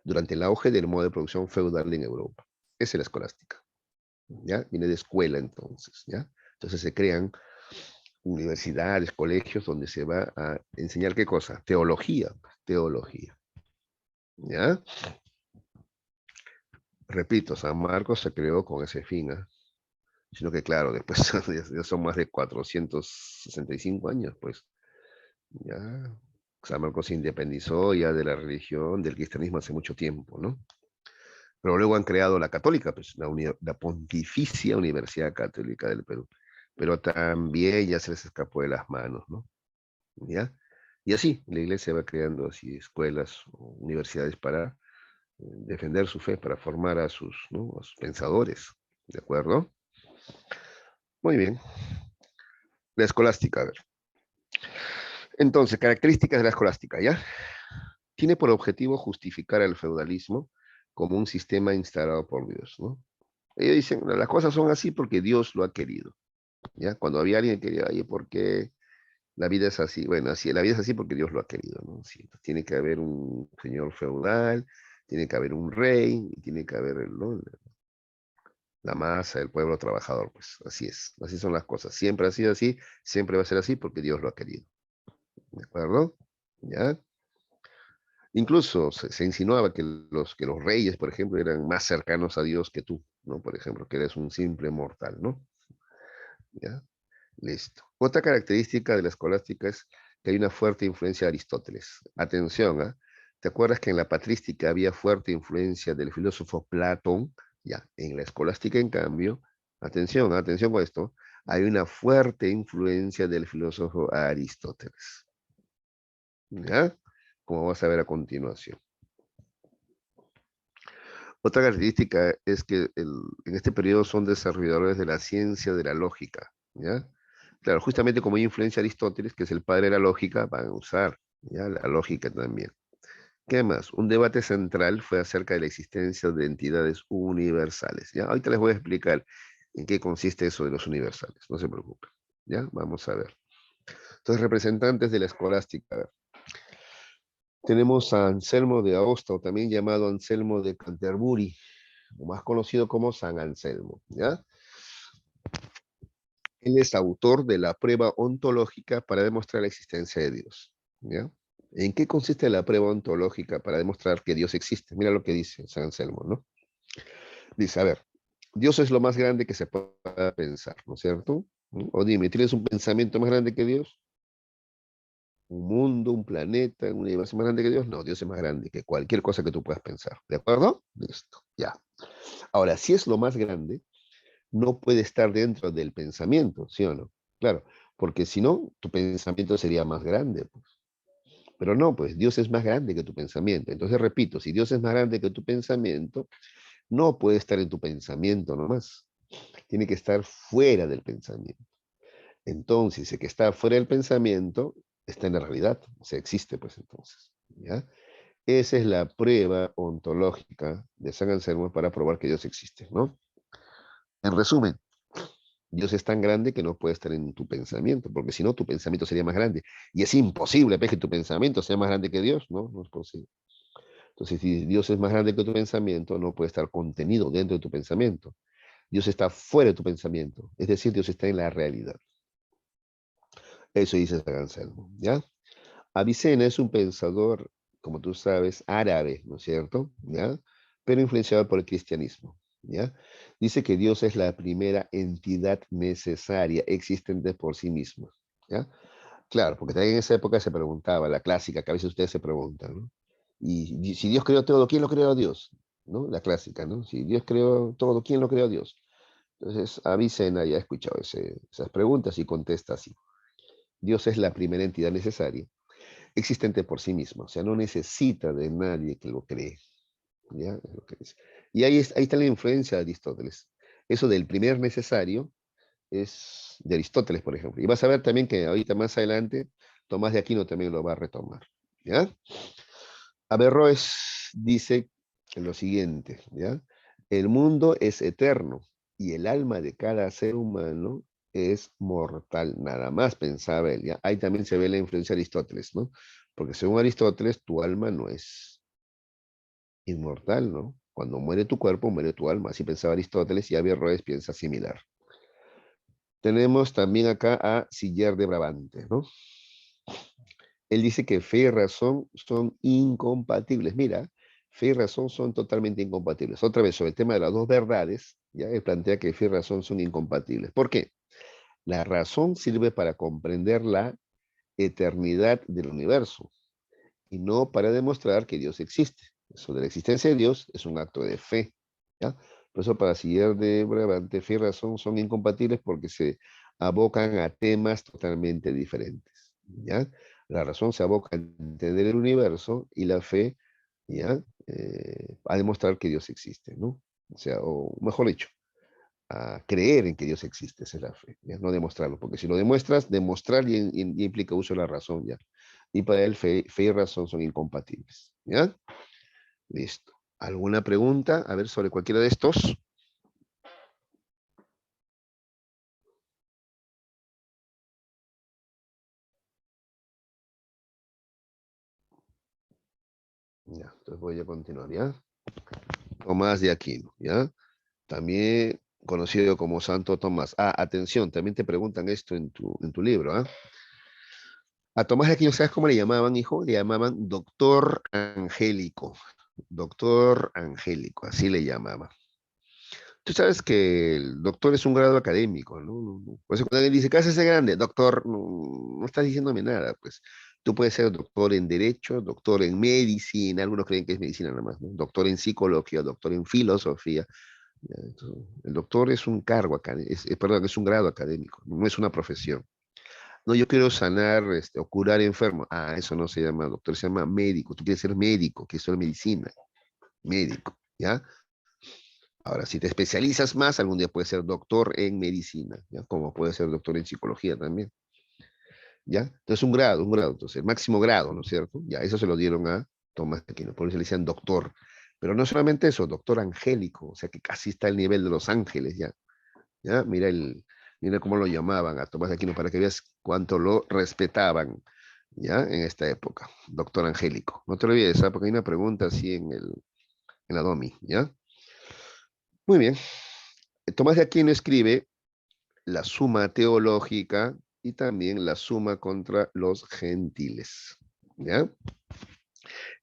durante el auge del modo de producción feudal en Europa. Esa es la escolástica, ¿ya? Viene de escuela entonces, ¿ya? Entonces se crean universidades, colegios donde se va a enseñar qué cosa, teología, teología, ¿ya? Repito, San Marcos se creó con ese fin, ¿eh? Sino que claro, después ya son más de 465 años, pues, ya. San Marcos se independizó ya de la religión, del cristianismo hace mucho tiempo, ¿no? Pero luego han creado la católica, pues, la Pontificia Universidad Católica del Perú. Pero también ya se les escapó de las manos, ¿no? ¿Ya? Y así, la iglesia va creando así escuelas o universidades para defender su fe, para formar a sus, ¿no? A sus pensadores, ¿de acuerdo? Muy bien. La escolástica, a ver. Entonces, características de la escolástica, ¿ya? Tiene por objetivo justificar al feudalismo como un sistema instalado por Dios, ¿no? Ellos dicen, las cosas son así porque Dios lo ha querido, ¿ya? Cuando había alguien que quería, oye, ¿por qué la vida es así? Bueno, así, la vida es así porque Dios lo ha querido, ¿no? Sí, tiene que haber un señor feudal, tiene que haber un rey, y tiene que haber, ¿no? La masa, el pueblo trabajador, pues así es, así son las cosas. Siempre ha sido así, siempre va a ser así porque Dios lo ha querido, ¿de acuerdo? ¿Ya? Incluso se insinuaba que los reyes, por ejemplo, eran más cercanos a Dios que tú, ¿no? Por ejemplo, que eres un simple mortal, ¿no? ¿Ya? Listo. Otra característica de la escolástica es que hay una fuerte influencia de Aristóteles. Atención, ¿ah? ¿Te acuerdas que en la patrística había fuerte influencia del filósofo Platón? Ya, en la escolástica, en cambio, atención, atención con esto, hay una fuerte influencia del filósofo Aristóteles. ¿Ya? Como vas a ver a continuación. Otra característica es que en este periodo son desarrolladores de la ciencia de la lógica, ¿ya? Claro, justamente como hay influencia de Aristóteles, que es el padre de la lógica, van a usar, ¿ya? La lógica también. ¿Qué más? Un debate central fue acerca de la existencia de entidades universales, ¿ya? Ahorita les voy a explicar en qué consiste eso de los universales, no se preocupen, ¿ya? Vamos a ver. Entonces, representantes de la escolástica. Tenemos a Anselmo de Aosta, o también llamado Anselmo de Canterbury, o más conocido como San Anselmo, ¿ya? Él es autor de la prueba ontológica para demostrar la existencia de Dios, ¿ya? ¿En qué consiste la prueba ontológica para demostrar que Dios existe? Mira lo que dice San Anselmo, ¿no? Dice, a ver, Dios es lo más grande que se pueda pensar, ¿no es cierto? O dime, ¿tienes un pensamiento más grande que Dios? ¿Un mundo, un planeta, un universo más grande que Dios? No, Dios es más grande que cualquier cosa que tú puedas pensar, ¿de acuerdo? Listo, ya. Ahora, si es lo más grande, no puede estar dentro del pensamiento, ¿sí o no? Claro, porque si no, tu pensamiento sería más grande, pues. Pero no, pues Dios es más grande que tu pensamiento. Entonces, repito, si Dios es más grande que tu pensamiento, no puede estar en tu pensamiento nomás. Tiene que estar fuera del pensamiento. Entonces, el que está fuera del pensamiento está en la realidad, o sea, existe, pues entonces. ¿Ya? Esa es la prueba ontológica de San Anselmo para probar que Dios existe, ¿no? En resumen, Dios es tan grande que no puede estar en tu pensamiento, porque si no, tu pensamiento sería más grande. Y es imposible pues, que tu pensamiento sea más grande que Dios, ¿no? No es posible. Entonces, si Dios es más grande que tu pensamiento, no puede estar contenido dentro de tu pensamiento. Dios está fuera de tu pensamiento, es decir, Dios está en la realidad. Eso dice San Anselmo, ¿ya? Avicena es un pensador, como tú sabes, árabe, ¿no es cierto? ¿Ya? Pero influenciado por el cristianismo, ¿ya? Dice que Dios es la primera entidad necesaria, existente por sí misma, ¿ya? Claro, porque también en esa época se preguntaba, la clásica, que a veces ustedes se preguntan, ¿no? Y si Dios creó todo, ¿quién lo creó a Dios? ¿No? La clásica, ¿no? Si Dios creó todo, ¿quién lo creó a Dios? Entonces, Avicena ya ha escuchado esas preguntas y contesta así. Dios es la primera entidad necesaria, existente por sí mismo, o sea, no necesita de nadie que lo cree. ¿Ya? Es lo que dice. Y ahí está la influencia de Aristóteles. Eso del primer necesario es de Aristóteles, por ejemplo. Y vas a ver también que ahorita más adelante Tomás de Aquino también lo va a retomar. ¿ya? Averroes dice lo siguiente, ¿ya? El mundo es eterno y el alma de cada ser humano es mortal, nada más pensaba él, ¿ya? Ahí también se ve la influencia de Aristóteles, ¿no? Porque según Aristóteles, tu alma no es inmortal, ¿no? Cuando muere tu cuerpo, muere tu alma. Así pensaba Aristóteles y Averroes piensa similar. Tenemos también acá a Siller de Brabante, ¿no? Él dice que fe y razón son incompatibles. Mira, fe y razón son totalmente incompatibles. Otra vez, sobre el tema de las dos verdades, ya él plantea que fe y razón son incompatibles. ¿Por qué? La razón sirve para comprender la eternidad del universo y no para demostrar que Dios existe. Eso de la existencia de Dios es un acto de fe, ¿ya? Por eso para Siller de Brabante, fe y razón son incompatibles porque se abocan a temas totalmente diferentes, ¿ya? La razón se aboca a entender el universo y la fe, ¿ya? A demostrar que Dios existe, ¿no? O sea, o mejor dicho, a creer en que Dios existe, esa es la fe, ¿ya? No demostrarlo, porque si lo demuestras, demostrar ya implica uso de la razón, ¿ya? Y para él fe y razón son incompatibles, ¿ya? Listo. ¿Alguna pregunta? A ver, sobre cualquiera de estos. Ya, entonces voy a continuar, ¿ya? Tomás de Aquino, ¿ya? También conocido como Santo Tomás. Ah, atención, también te preguntan esto en tu libro, ¿ah? A Tomás de Aquino, ¿sabes cómo le llamaban, hijo? Le llamaban doctor angélico. Doctor angélico, así le llamaban. Tú sabes que el doctor es un grado académico, ¿no? Por eso cuando alguien dice, ¿qué hace ese grande? Doctor, no estás diciéndome nada, pues. Tú puedes ser doctor en Derecho, doctor en Medicina, algunos creen que es medicina nada más, ¿no? Doctor en Psicología, doctor en Filosofía. Ya, entonces, el doctor es un cargo académico, perdón, es un grado académico, no es una profesión. No, yo quiero sanar o curar enfermos. Ah, eso no se llama doctor, se llama médico. Tú quieres ser médico, que eso es medicina, médico, ¿ya? Ahora, si te especializas más, algún día puedes ser doctor en medicina, ¿ya? Como puedes ser doctor en psicología también, ¿ya? Entonces, un grado, entonces, el máximo grado, ¿no es cierto? Ya, eso se lo dieron a Tomás de Aquino, por eso le decían doctor. Pero no solamente eso, doctor angélico, o sea que casi está al nivel de los ángeles, ¿ya? ¿Ya? Mira cómo lo llamaban a Tomás de Aquino para que veas cuánto lo respetaban, ¿ya? En esta época, doctor angélico. No te olvides, ¿ah? Porque hay una pregunta así en la DOMI, ¿ya? Muy bien. Tomás de Aquino escribe la Suma Teológica y también la Suma contra los Gentiles. ¿Ya?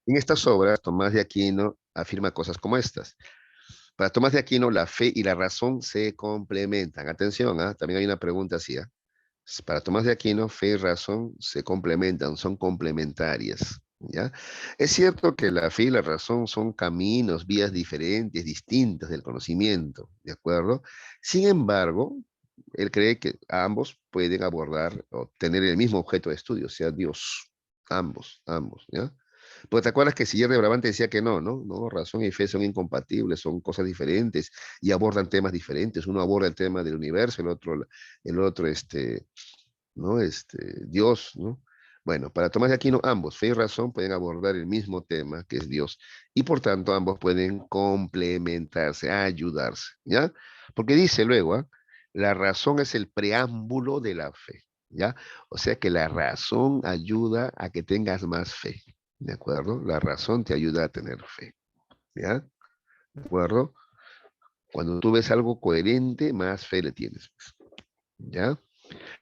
En estas obras, Tomás de Aquino afirma cosas como estas. Para Tomás de Aquino, la fe y la razón se complementan. Atención, ¿ah? También hay una pregunta así. ¿Ah? Para Tomás de Aquino, fe y razón se complementan, son complementarias. ¿Ya? Es cierto que la fe y la razón son caminos, vías diferentes, distintas del conocimiento, ¿de acuerdo? Sin embargo, él cree que ambos pueden abordar o tener el mismo objeto de estudio, o sea, Dios. Ambos, ¿ya? Porque te acuerdas que Siller de Brabante decía que no, ¿no? No, razón y fe son incompatibles, son cosas diferentes y abordan temas diferentes. Uno aborda el tema del universo, el otro, ¿no? Dios, ¿no? Bueno, para Tomás de Aquino, ambos, fe y razón, pueden abordar el mismo tema, que es Dios, y por tanto ambos pueden complementarse, ayudarse, ¿ya? Porque dice luego, ¿ah? La razón es el preámbulo de la fe, ¿ya? O sea que la razón ayuda a que tengas más fe, ¿de acuerdo? La razón te ayuda a tener fe, ¿ya? ¿De acuerdo? Cuando tú ves algo coherente, más fe le tienes, pues, ¿ya?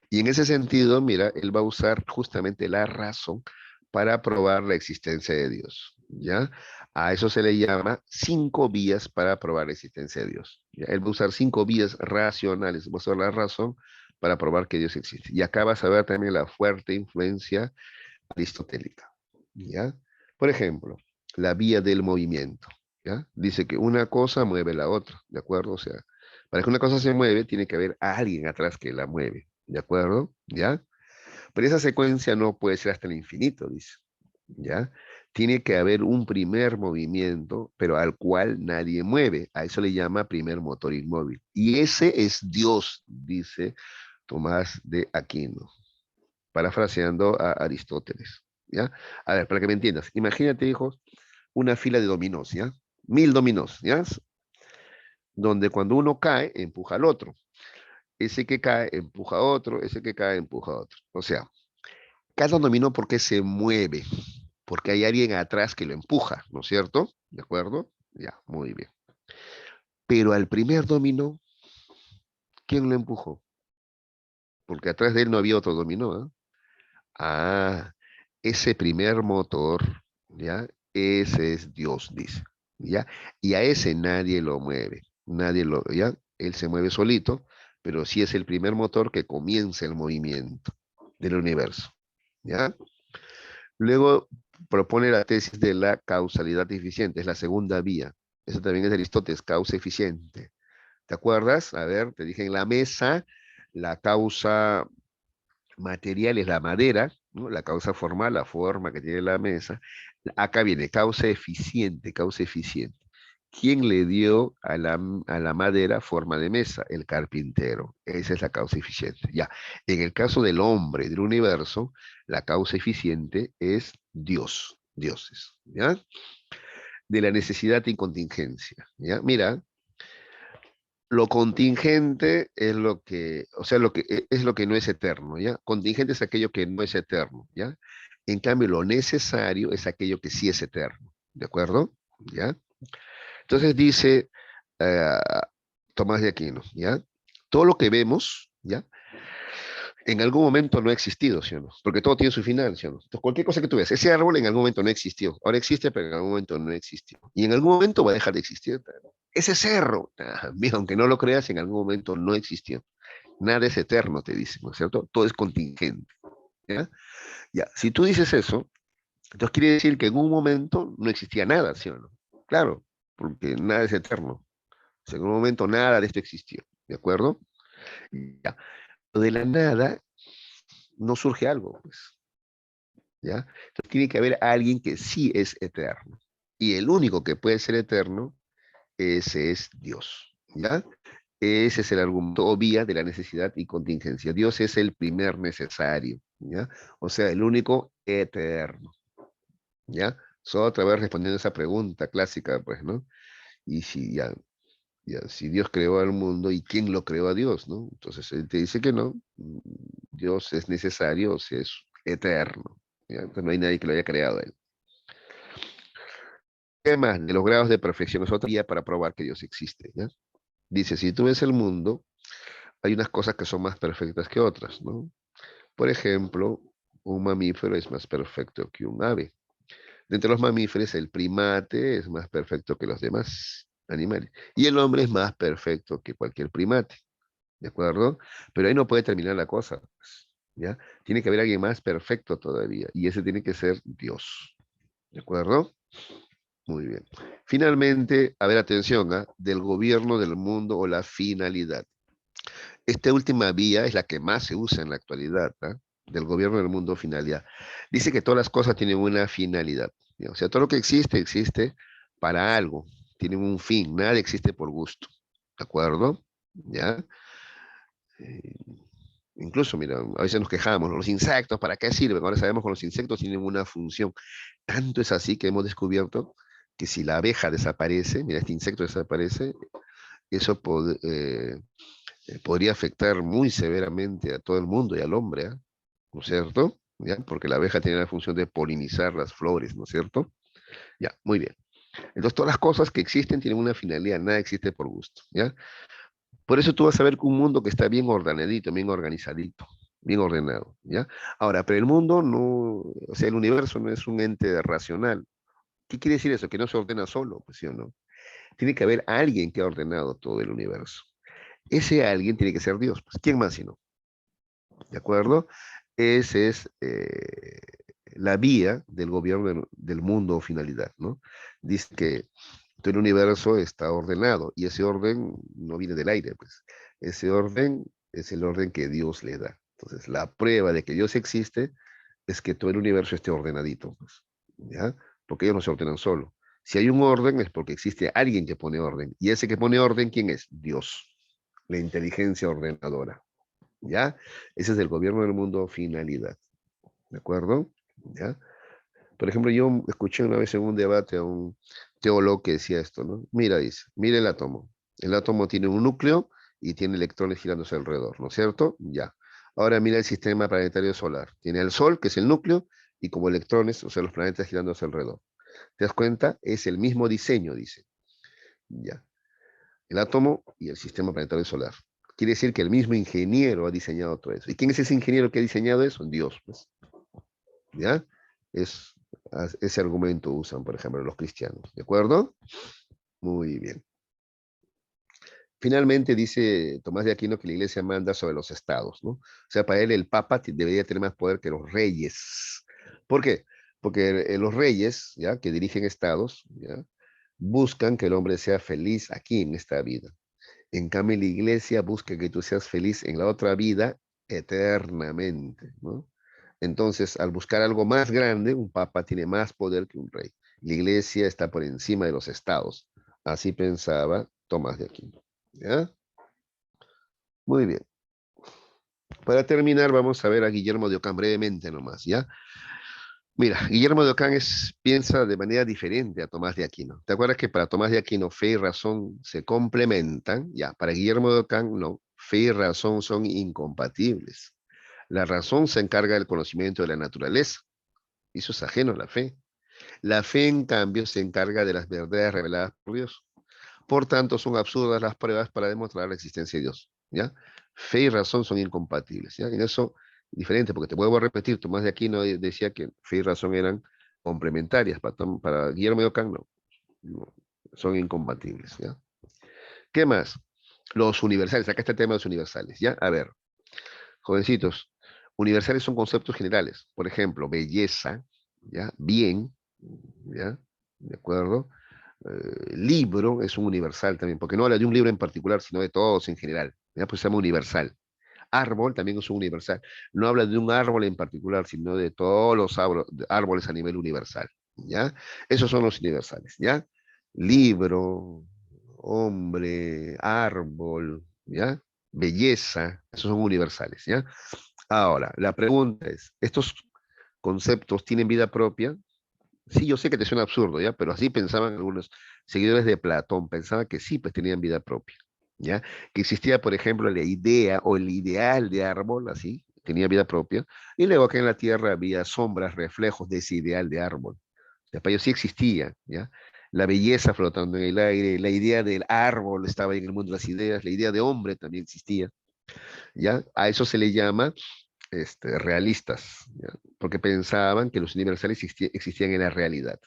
Y en ese sentido, mira, él va a usar justamente la razón para probar la existencia de Dios, ¿ya? A eso se le llama 5 vías para probar la existencia de Dios, ¿ya? Él va a usar 5 vías racionales, va a usar la razón para probar que Dios existe. Y acá vas a ver también la fuerte influencia aristotélica, ¿ya? Por ejemplo, la vía del movimiento, ¿ya? Dice que una cosa mueve la otra, ¿de acuerdo? O sea, para que una cosa se mueve, tiene que haber alguien atrás que la mueve, ¿de acuerdo? ¿Ya? Pero esa secuencia no puede ser hasta el infinito, dice, ¿ya? Tiene que haber un primer movimiento, pero al cual nadie mueve. A eso le llama primer motor inmóvil. Y ese es Dios, dice Tomás de Aquino, parafraseando a Aristóteles. ¿ya? A ver, para que me entiendas. Imagínate, hijos, una fila de dominós, ¿ya? 1000 dominós, ¿ya? Donde cuando uno cae, empuja al otro. Ese que cae, empuja a otro, ese que cae, empuja a otro. O sea, cada dominó porque se mueve, porque hay alguien atrás que lo empuja, ¿no es cierto? ¿De acuerdo? Ya, muy bien. Pero al primer dominó, ¿quién lo empujó? Porque atrás de él no había otro dominó, ¿ah? Ah, ese primer motor, ¿ya? Ese es Dios, dice, ¿ya? Y a ese nadie lo mueve, nadie lo, ¿ya? Él se mueve solito, pero sí es el primer motor que comienza el movimiento del universo, ¿ya? Luego propone la tesis de la causalidad eficiente, es la segunda vía. Eso también es de Aristóteles, causa eficiente. ¿Te acuerdas? A ver, te dije en la mesa, la causa material es la madera, ¿no? La causa formal, la forma que tiene la mesa. Acá viene causa eficiente, causa eficiente. ¿Quién le dio a la madera forma de mesa? El carpintero. Esa es la causa eficiente. Ya. En el caso del hombre, del universo, la causa eficiente es Dios, dioses. ¿Ya? De la necesidad y contingencia. ¿Ya? Mira, lo contingente es lo que, o sea, es lo que no es eterno, ¿ya? Contingente es aquello que no es eterno, ¿ya? En cambio, lo necesario es aquello que sí es eterno, ¿de acuerdo? ¿Ya? Entonces dice eh, Tomás de Aquino, ¿ya? Todo lo que vemos, ¿ya? En algún momento no ha existido, ¿sí o no? Porque todo tiene su final, ¿sí o no? Entonces, cualquier cosa que tú veas, ese árbol en algún momento no existió. Ahora existe, pero en algún momento no existió. Y en algún momento va a dejar de existir. Ese cerro, mira, aunque no lo creas, en algún momento no existió. Nada es eterno, te dicen, ¿no es cierto? Todo es contingente. ¿Ya? Ya, si tú dices eso, entonces quiere decir que en un momento no existía nada, ¿sí o no? Claro, porque nada es eterno. O sea, en un momento nada de esto existió, ¿de acuerdo? Ya. De la nada no surge algo, pues, ¿ya? Entonces tiene que haber alguien que sí es eterno. Y el único que puede ser eterno, ese es Dios, ¿ya? Ese es el argumento o vía de la necesidad y contingencia. Dios es el primer necesario, ¿ya? O sea, el único eterno, ¿ya? Solo otra vez respondiendo a esa pregunta clásica, pues, ¿no? Y si si Dios creó al mundo, ¿y quién lo creó a Dios, no? Entonces él te dice que no, Dios es necesario, o sea, es eterno, ¿ya? Entonces no hay nadie que lo haya creado a él. ¿Qué más? De los grados de perfección es otra vía para probar que Dios existe, ¿ya? Dice, si tú ves el mundo, hay unas cosas que son más perfectas que otras, ¿no? Por ejemplo, un mamífero es más perfecto que un ave. De entre los mamíferos, el primate es más perfecto que los demás animales. Y el hombre es más perfecto que cualquier primate, ¿de acuerdo? Pero ahí no puede terminar la cosa, pues, ¿ya? Tiene que haber alguien más perfecto todavía, y ese tiene que ser Dios, ¿de acuerdo? Muy bien. Finalmente, a ver, atención, ¿ah? Del gobierno del mundo o la finalidad. Esta última vía es la que más se usa en la actualidad, ¿ah? Del gobierno del mundo finalidad. Dice que todas las cosas tienen una finalidad, ¿ya? O sea, todo lo que existe, existe para algo, tienen un fin, nada existe por gusto, ¿de acuerdo? ¿Ya? Eh, Incluso, mira, a veces nos quejamos, ¿no? Los insectos, ¿para qué sirven? Ahora sabemos que los insectos tienen una función. Tanto es así que hemos descubierto que si la abeja desaparece, mira, este insecto desaparece, eso podría afectar muy severamente a todo el mundo y al hombre, ¿ah? ¿No es cierto? ¿Ya? Porque la abeja tiene la función de polinizar las flores, ¿no es cierto? Ya, muy bien. Entonces, todas las cosas que existen tienen una finalidad, nada existe por gusto, ¿ya? Por eso tú vas a ver que un mundo que está bien ordenadito, bien organizadito, bien ordenado, ¿ya? Ahora, pero el mundo no, o sea, el universo no es un ente racional. ¿Qué quiere decir eso? Que no se ordena solo, pues, ¿sí o no? Tiene que haber alguien que ha ordenado todo el universo. Ese alguien tiene que ser Dios, pues, ¿quién más si no? ¿De acuerdo? Esa es la vía del gobierno del mundo o finalidad, ¿no? Dice que todo el universo está ordenado y ese orden no viene del aire, pues. Ese orden es el orden que Dios le da. Entonces, la prueba de que Dios existe es que todo el universo esté ordenadito, pues, ¿ya? Porque ellos no se ordenan solo. Si hay un orden es porque existe alguien que pone orden. Y ese que pone orden, ¿quién es? Dios, la inteligencia ordenadora. ¿Ya? Ese es el gobierno del mundo finalidad, ¿de acuerdo? ¿Ya? Por ejemplo, yo escuché una vez en un debate a un teólogo que decía esto, ¿no? Mira, dice, mira el átomo. El átomo tiene un núcleo y tiene electrones girándose alrededor, ¿no es cierto? Ya. Ahora mira el sistema planetario solar. Tiene el Sol, que es el núcleo, y como electrones, o sea, los planetas girándose alrededor. ¿Te das cuenta? Es el mismo diseño, dice. Ya. El átomo y el sistema planetario solar. Quiere decir que el mismo ingeniero ha diseñado todo eso. ¿Y quién es ese ingeniero que ha diseñado eso? Dios, pues. ¿Ya? Es, ese argumento usan, por ejemplo, los cristianos. ¿De acuerdo? Muy bien. Finalmente dice Tomás de Aquino que la iglesia manda sobre los estados, ¿no? O sea, para él el papa debería tener más poder que los reyes. ¿Por qué? Porque los reyes, ¿ya? Que dirigen estados, ¿ya? Buscan que el hombre sea feliz aquí en esta vida. En cambio, la iglesia busca que tú seas feliz en la otra vida eternamente, ¿no? Entonces, al buscar algo más grande, un papa tiene más poder que un rey. La iglesia está por encima de los estados. Así pensaba Tomás de Aquino. ¿Ya? Muy bien. Para terminar, vamos a ver a Guillermo de Ockham brevemente nomás, ¿ya? Mira, Guillermo de Ockham piensa de manera diferente a Tomás de Aquino. ¿Te acuerdas que para Tomás de Aquino fe y razón se complementan? Ya, para Guillermo de Ockham no, fe y razón son incompatibles. La razón se encarga del conocimiento de la naturaleza, y eso es ajeno a la fe. La fe, en cambio, se encarga de las verdades reveladas por Dios. Por tanto, son absurdas las pruebas para demostrar la existencia de Dios, ¿ya? Fe y razón son incompatibles, ¿ya? En eso, diferente, porque te vuelvo a repetir, Tomás de Aquino decía que fe y razón eran complementarias, para Guillermo de Ockham no, son incompatibles, ¿ya? ¿Qué más? Los universales, acá está el tema de los universales, ¿ya? A ver, jovencitos, universales son conceptos generales, por ejemplo, belleza, ¿ya? Bien, ¿ya? ¿De acuerdo? Libro es un universal también, porque no habla de un libro en particular, sino de todos en general. ¿Ya? Pues se llama universal. Árbol también es un universal. No habla de un árbol en particular, sino de todos los árboles a nivel universal. ¿Ya? Esos son los universales. ¿Ya? Libro, hombre, árbol, ¿ya? Belleza, esos son universales. ¿Ya? Ahora, la pregunta es, ¿estos conceptos tienen vida propia? Sí, yo sé que te suena absurdo, ¿ya? Pero así pensaban algunos seguidores de Platón, pensaban que sí, pues tenían vida propia, ¿ya? Que existía, por ejemplo, la idea o el ideal de árbol, así, tenía vida propia, y luego que en la Tierra había sombras, reflejos de ese ideal de árbol. Ya, para ellos sí existía, ¿ya? La belleza flotando en el aire, la idea del árbol estaba en el mundo de las ideas, la idea de hombre también existía, ¿ya? A eso se le llama realistas, ¿ya? Porque pensaban que los universales existían en la realidad.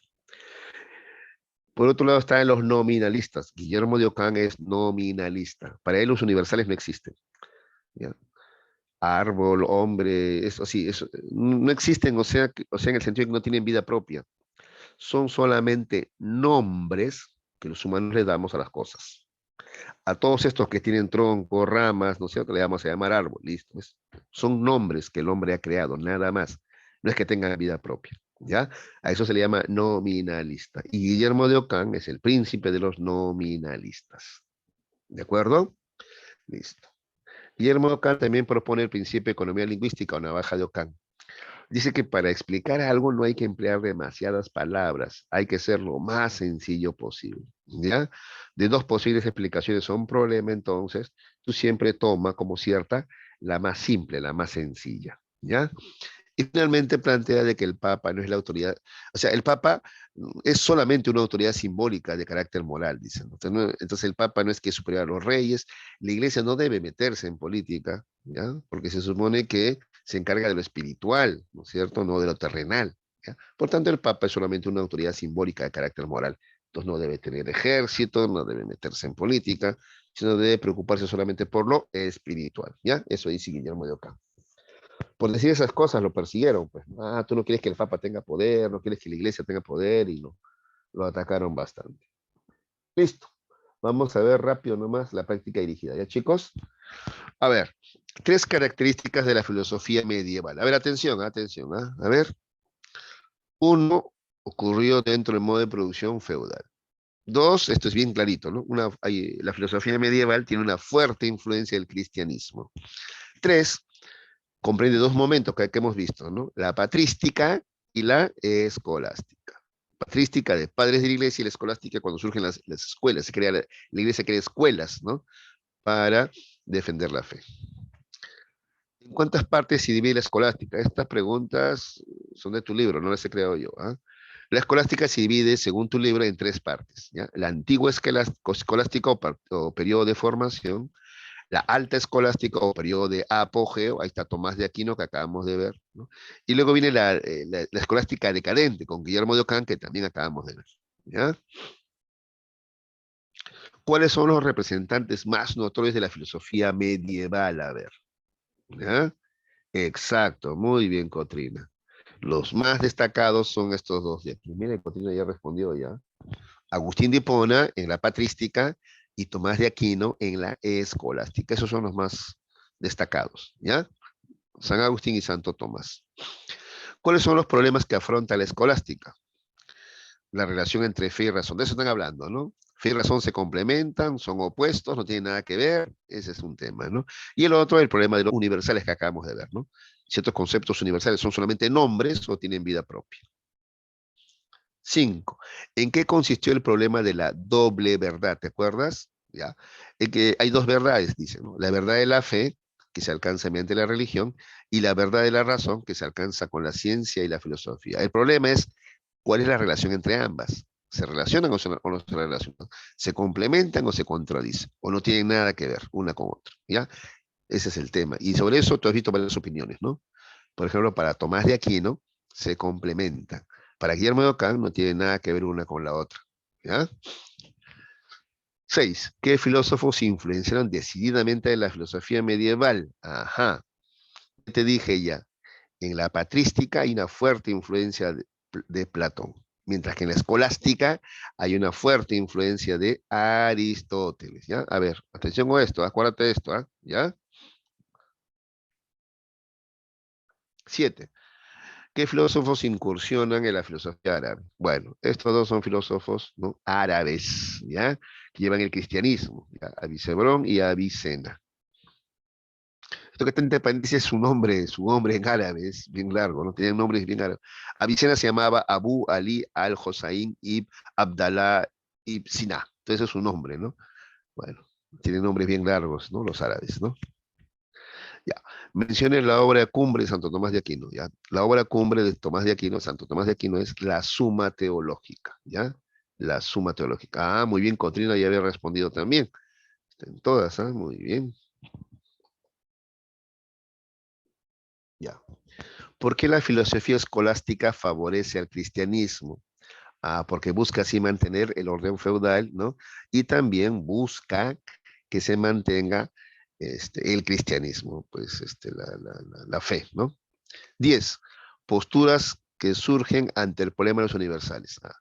Por otro lado están los nominalistas. Guillermo de Ockham es nominalista. Para él los universales no existen, ¿ya? Árbol, hombre, eso sí, eso, no existen, o sea, en el sentido de que no tienen vida propia. Son solamente nombres que los humanos le damos a las cosas. A todos estos que tienen tronco, ramas, ¿no es cierto? Le vamos a llamar árbol, listo. Son nombres que el hombre ha creado, nada más. No es que tengan vida propia, ¿ya? A eso se le llama nominalista. Y Guillermo de Ockham es el príncipe de los nominalistas. ¿De acuerdo? Listo. Guillermo de Ockham también propone el principio de economía lingüística o navaja de Ockham. Dice que para explicar algo no hay que emplear demasiadas palabras, hay que ser lo más sencillo posible, ¿ya? De dos posibles explicaciones a un problema, entonces, tú siempre toma como cierta la más simple, la más sencilla, ¿ya? Y finalmente plantea de que el Papa no es la autoridad, o sea, el Papa es solamente una autoridad simbólica de carácter moral, dicen. Entonces el Papa no es que es superior a los reyes, la Iglesia no debe meterse en política, ¿ya? Porque se supone que se encarga de lo espiritual, ¿no es cierto? No de lo terrenal, ¿ya? Por tanto, el Papa es solamente una autoridad simbólica de carácter moral. Entonces no debe tener ejército, no debe meterse en política, sino debe preocuparse solamente por lo espiritual, ¿ya? Eso dice Guillermo de Ockham. Por decir esas cosas lo persiguieron, pues. Ah, tú no quieres que el Papa tenga poder, no quieres que la iglesia tenga poder, y lo atacaron bastante. Listo. Vamos a ver rápido nomás la práctica dirigida, ¿ya, chicos? A ver, tres características de la filosofía medieval. A ver, atención, atención, ¿ah? A ver. Uno, ocurrió dentro del modo de producción feudal. Dos, esto es bien clarito, ¿no? La filosofía medieval tiene una fuerte influencia del cristianismo. Tres, comprende dos momentos que hemos visto, ¿no? La patrística y la escolástica. Patrística de padres de la iglesia y la escolástica cuando surgen las escuelas, la iglesia crea escuelas, ¿no? Para defender la fe. ¿En cuántas partes se divide la escolástica? Estas preguntas son de tu libro, no las he creado yo. ¿Ah? La escolástica se divide, según tu libro, en tres partes. ¿Ya? La antigua escolástica o periodo de formación, la alta escolástica o periodo de apogeo, ahí está Tomás de Aquino que acabamos de ver, ¿no? Y luego viene la escolástica decadente con Guillermo de Ockham que también acabamos de ver. ¿Ya? ¿Cuáles son los representantes más notorios de la filosofía medieval? A ver. ¿Ya? Exacto, muy bien, Cotrina. Los más destacados son estos dos de aquí. Mira, Cotrina ya respondió ya. Agustín de Hipona en la patrística y Tomás de Aquino en la escolástica. Esos son los más destacados, ¿ya? San Agustín y Santo Tomás. ¿Cuáles son los problemas que afronta la escolástica? La relación entre fe y razón. De eso están hablando, ¿no? Fe y razón se complementan, son opuestos, no tienen nada que ver. Ese es un tema, ¿no? Y el otro, el problema de los universales que acabamos de ver, ¿no? Ciertos conceptos universales son solamente nombres o tienen vida propia. 5. ¿En qué consistió el problema de la doble verdad? ¿Te acuerdas? ¿Ya? En que hay dos verdades, dice, ¿no? La verdad de la fe, que se alcanza mediante la religión, y la verdad de la razón, que se alcanza con la ciencia y la filosofía. El problema es cuál es la relación entre ambas. ¿Se relacionan o no se relacionan? ¿Se complementan o se contradicen? ¿O no tienen nada que ver una con otra? ¿Ya? Ese es el tema. Y sobre eso tú has visto varias opiniones, ¿no? Por ejemplo, para Tomás de Aquino se complementan. Para Guillermo de Ockham no tiene nada que ver una con la otra. ¿Ya? 6. ¿Qué filósofos influenciaron decididamente en la filosofía medieval? Ajá. Te dije ya, en la patrística hay una fuerte influencia de Platón, mientras que en la escolástica hay una fuerte influencia de Aristóteles. ¿Ya? A ver, atención con esto, acuérdate de esto, ¿ah? ¿Ya? 7. ¿Qué filósofos incursionan en la filosofía árabe? Bueno, estos dos son filósofos, ¿no? Árabes, ¿ya? Que llevan el cristianismo, ¿ya? Avicebrón y Avicena. Esto que está entre paréntesis es su nombre en árabe es bien largo, ¿no? Tienen nombres bien árabes. Avicena se llamaba Abu Ali al-Hussein ibn Abdallah ibn Sina. Entonces es su nombre, ¿no? Bueno, tienen nombres bien largos, ¿no? Los árabes, ¿no? Ya. Mencione la obra cumbre de Santo Tomás de Aquino, ¿ya? La obra cumbre de Tomás de Aquino, Santo Tomás de Aquino, es la Suma Teológica, ¿ya? La Suma Teológica. Ah, muy bien, Cotrina ya había respondido también. En todas, ¿ah? Muy bien. Ya. ¿Por qué la filosofía escolástica favorece al cristianismo? Ah, porque busca así mantener el orden feudal, ¿no? Y también busca que se mantenga el cristianismo, pues la fe, ¿no? 10. Posturas que surgen ante el problema de los universales. Ah,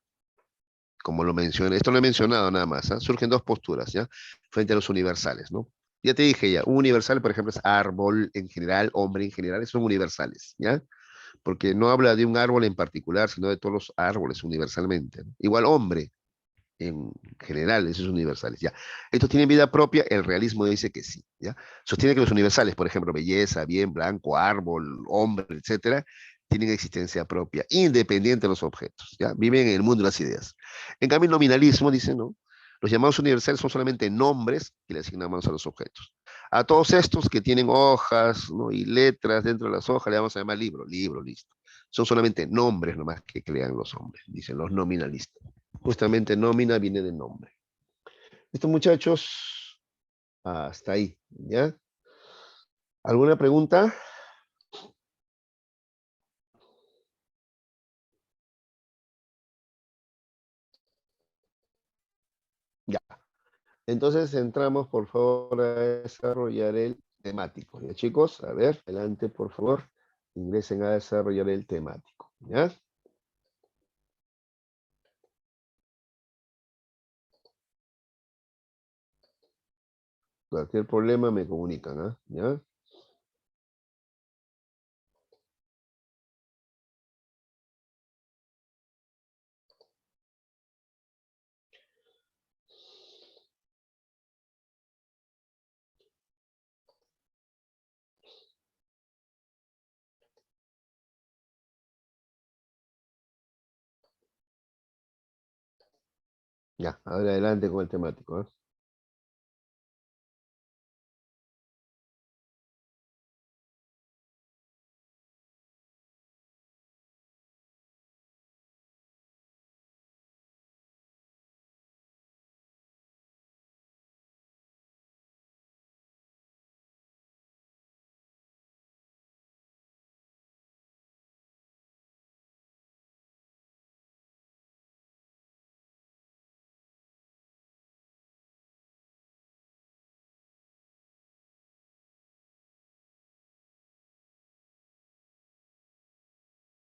como lo mencioné, esto lo he mencionado nada más. ¿Ah? Surgen dos posturas, ¿ya? Frente a los universales, ¿no? Ya te dije ya, un universal, por ejemplo, es árbol en general, hombre en general, son universales, ¿ya? Porque no habla de un árbol en particular, sino de todos los árboles universalmente, ¿no? Igual hombre, en general, esos universales, ¿ya? Estos tienen vida propia, el realismo dice que sí, ¿ya? Sostiene que los universales, por ejemplo, belleza, bien, blanco, árbol, hombre, etcétera, tienen existencia propia, independiente de los objetos, ¿ya? Viven en el mundo de las ideas. En cambio, el nominalismo dice, ¿no? Los llamados universales son solamente nombres que le asignamos a los objetos. A todos estos que tienen hojas, ¿no? Y letras dentro de las hojas le vamos a llamar libro, libro, listo. Son solamente nombres nomás que crean los hombres, dicen los nominalistas. Justamente nómina viene de nombre. Estos muchachos, hasta ahí, ¿ya? ¿Alguna pregunta? Ya. Entonces entramos, por favor, a desarrollar el temático. ¿Ya, chicos? A ver, adelante, por favor. Ingresen a desarrollar el temático. ¿Ya? Cualquier problema me comunican, ¿ah? ¿Ya? Ya, ahora adelante con el temático, ¿eh?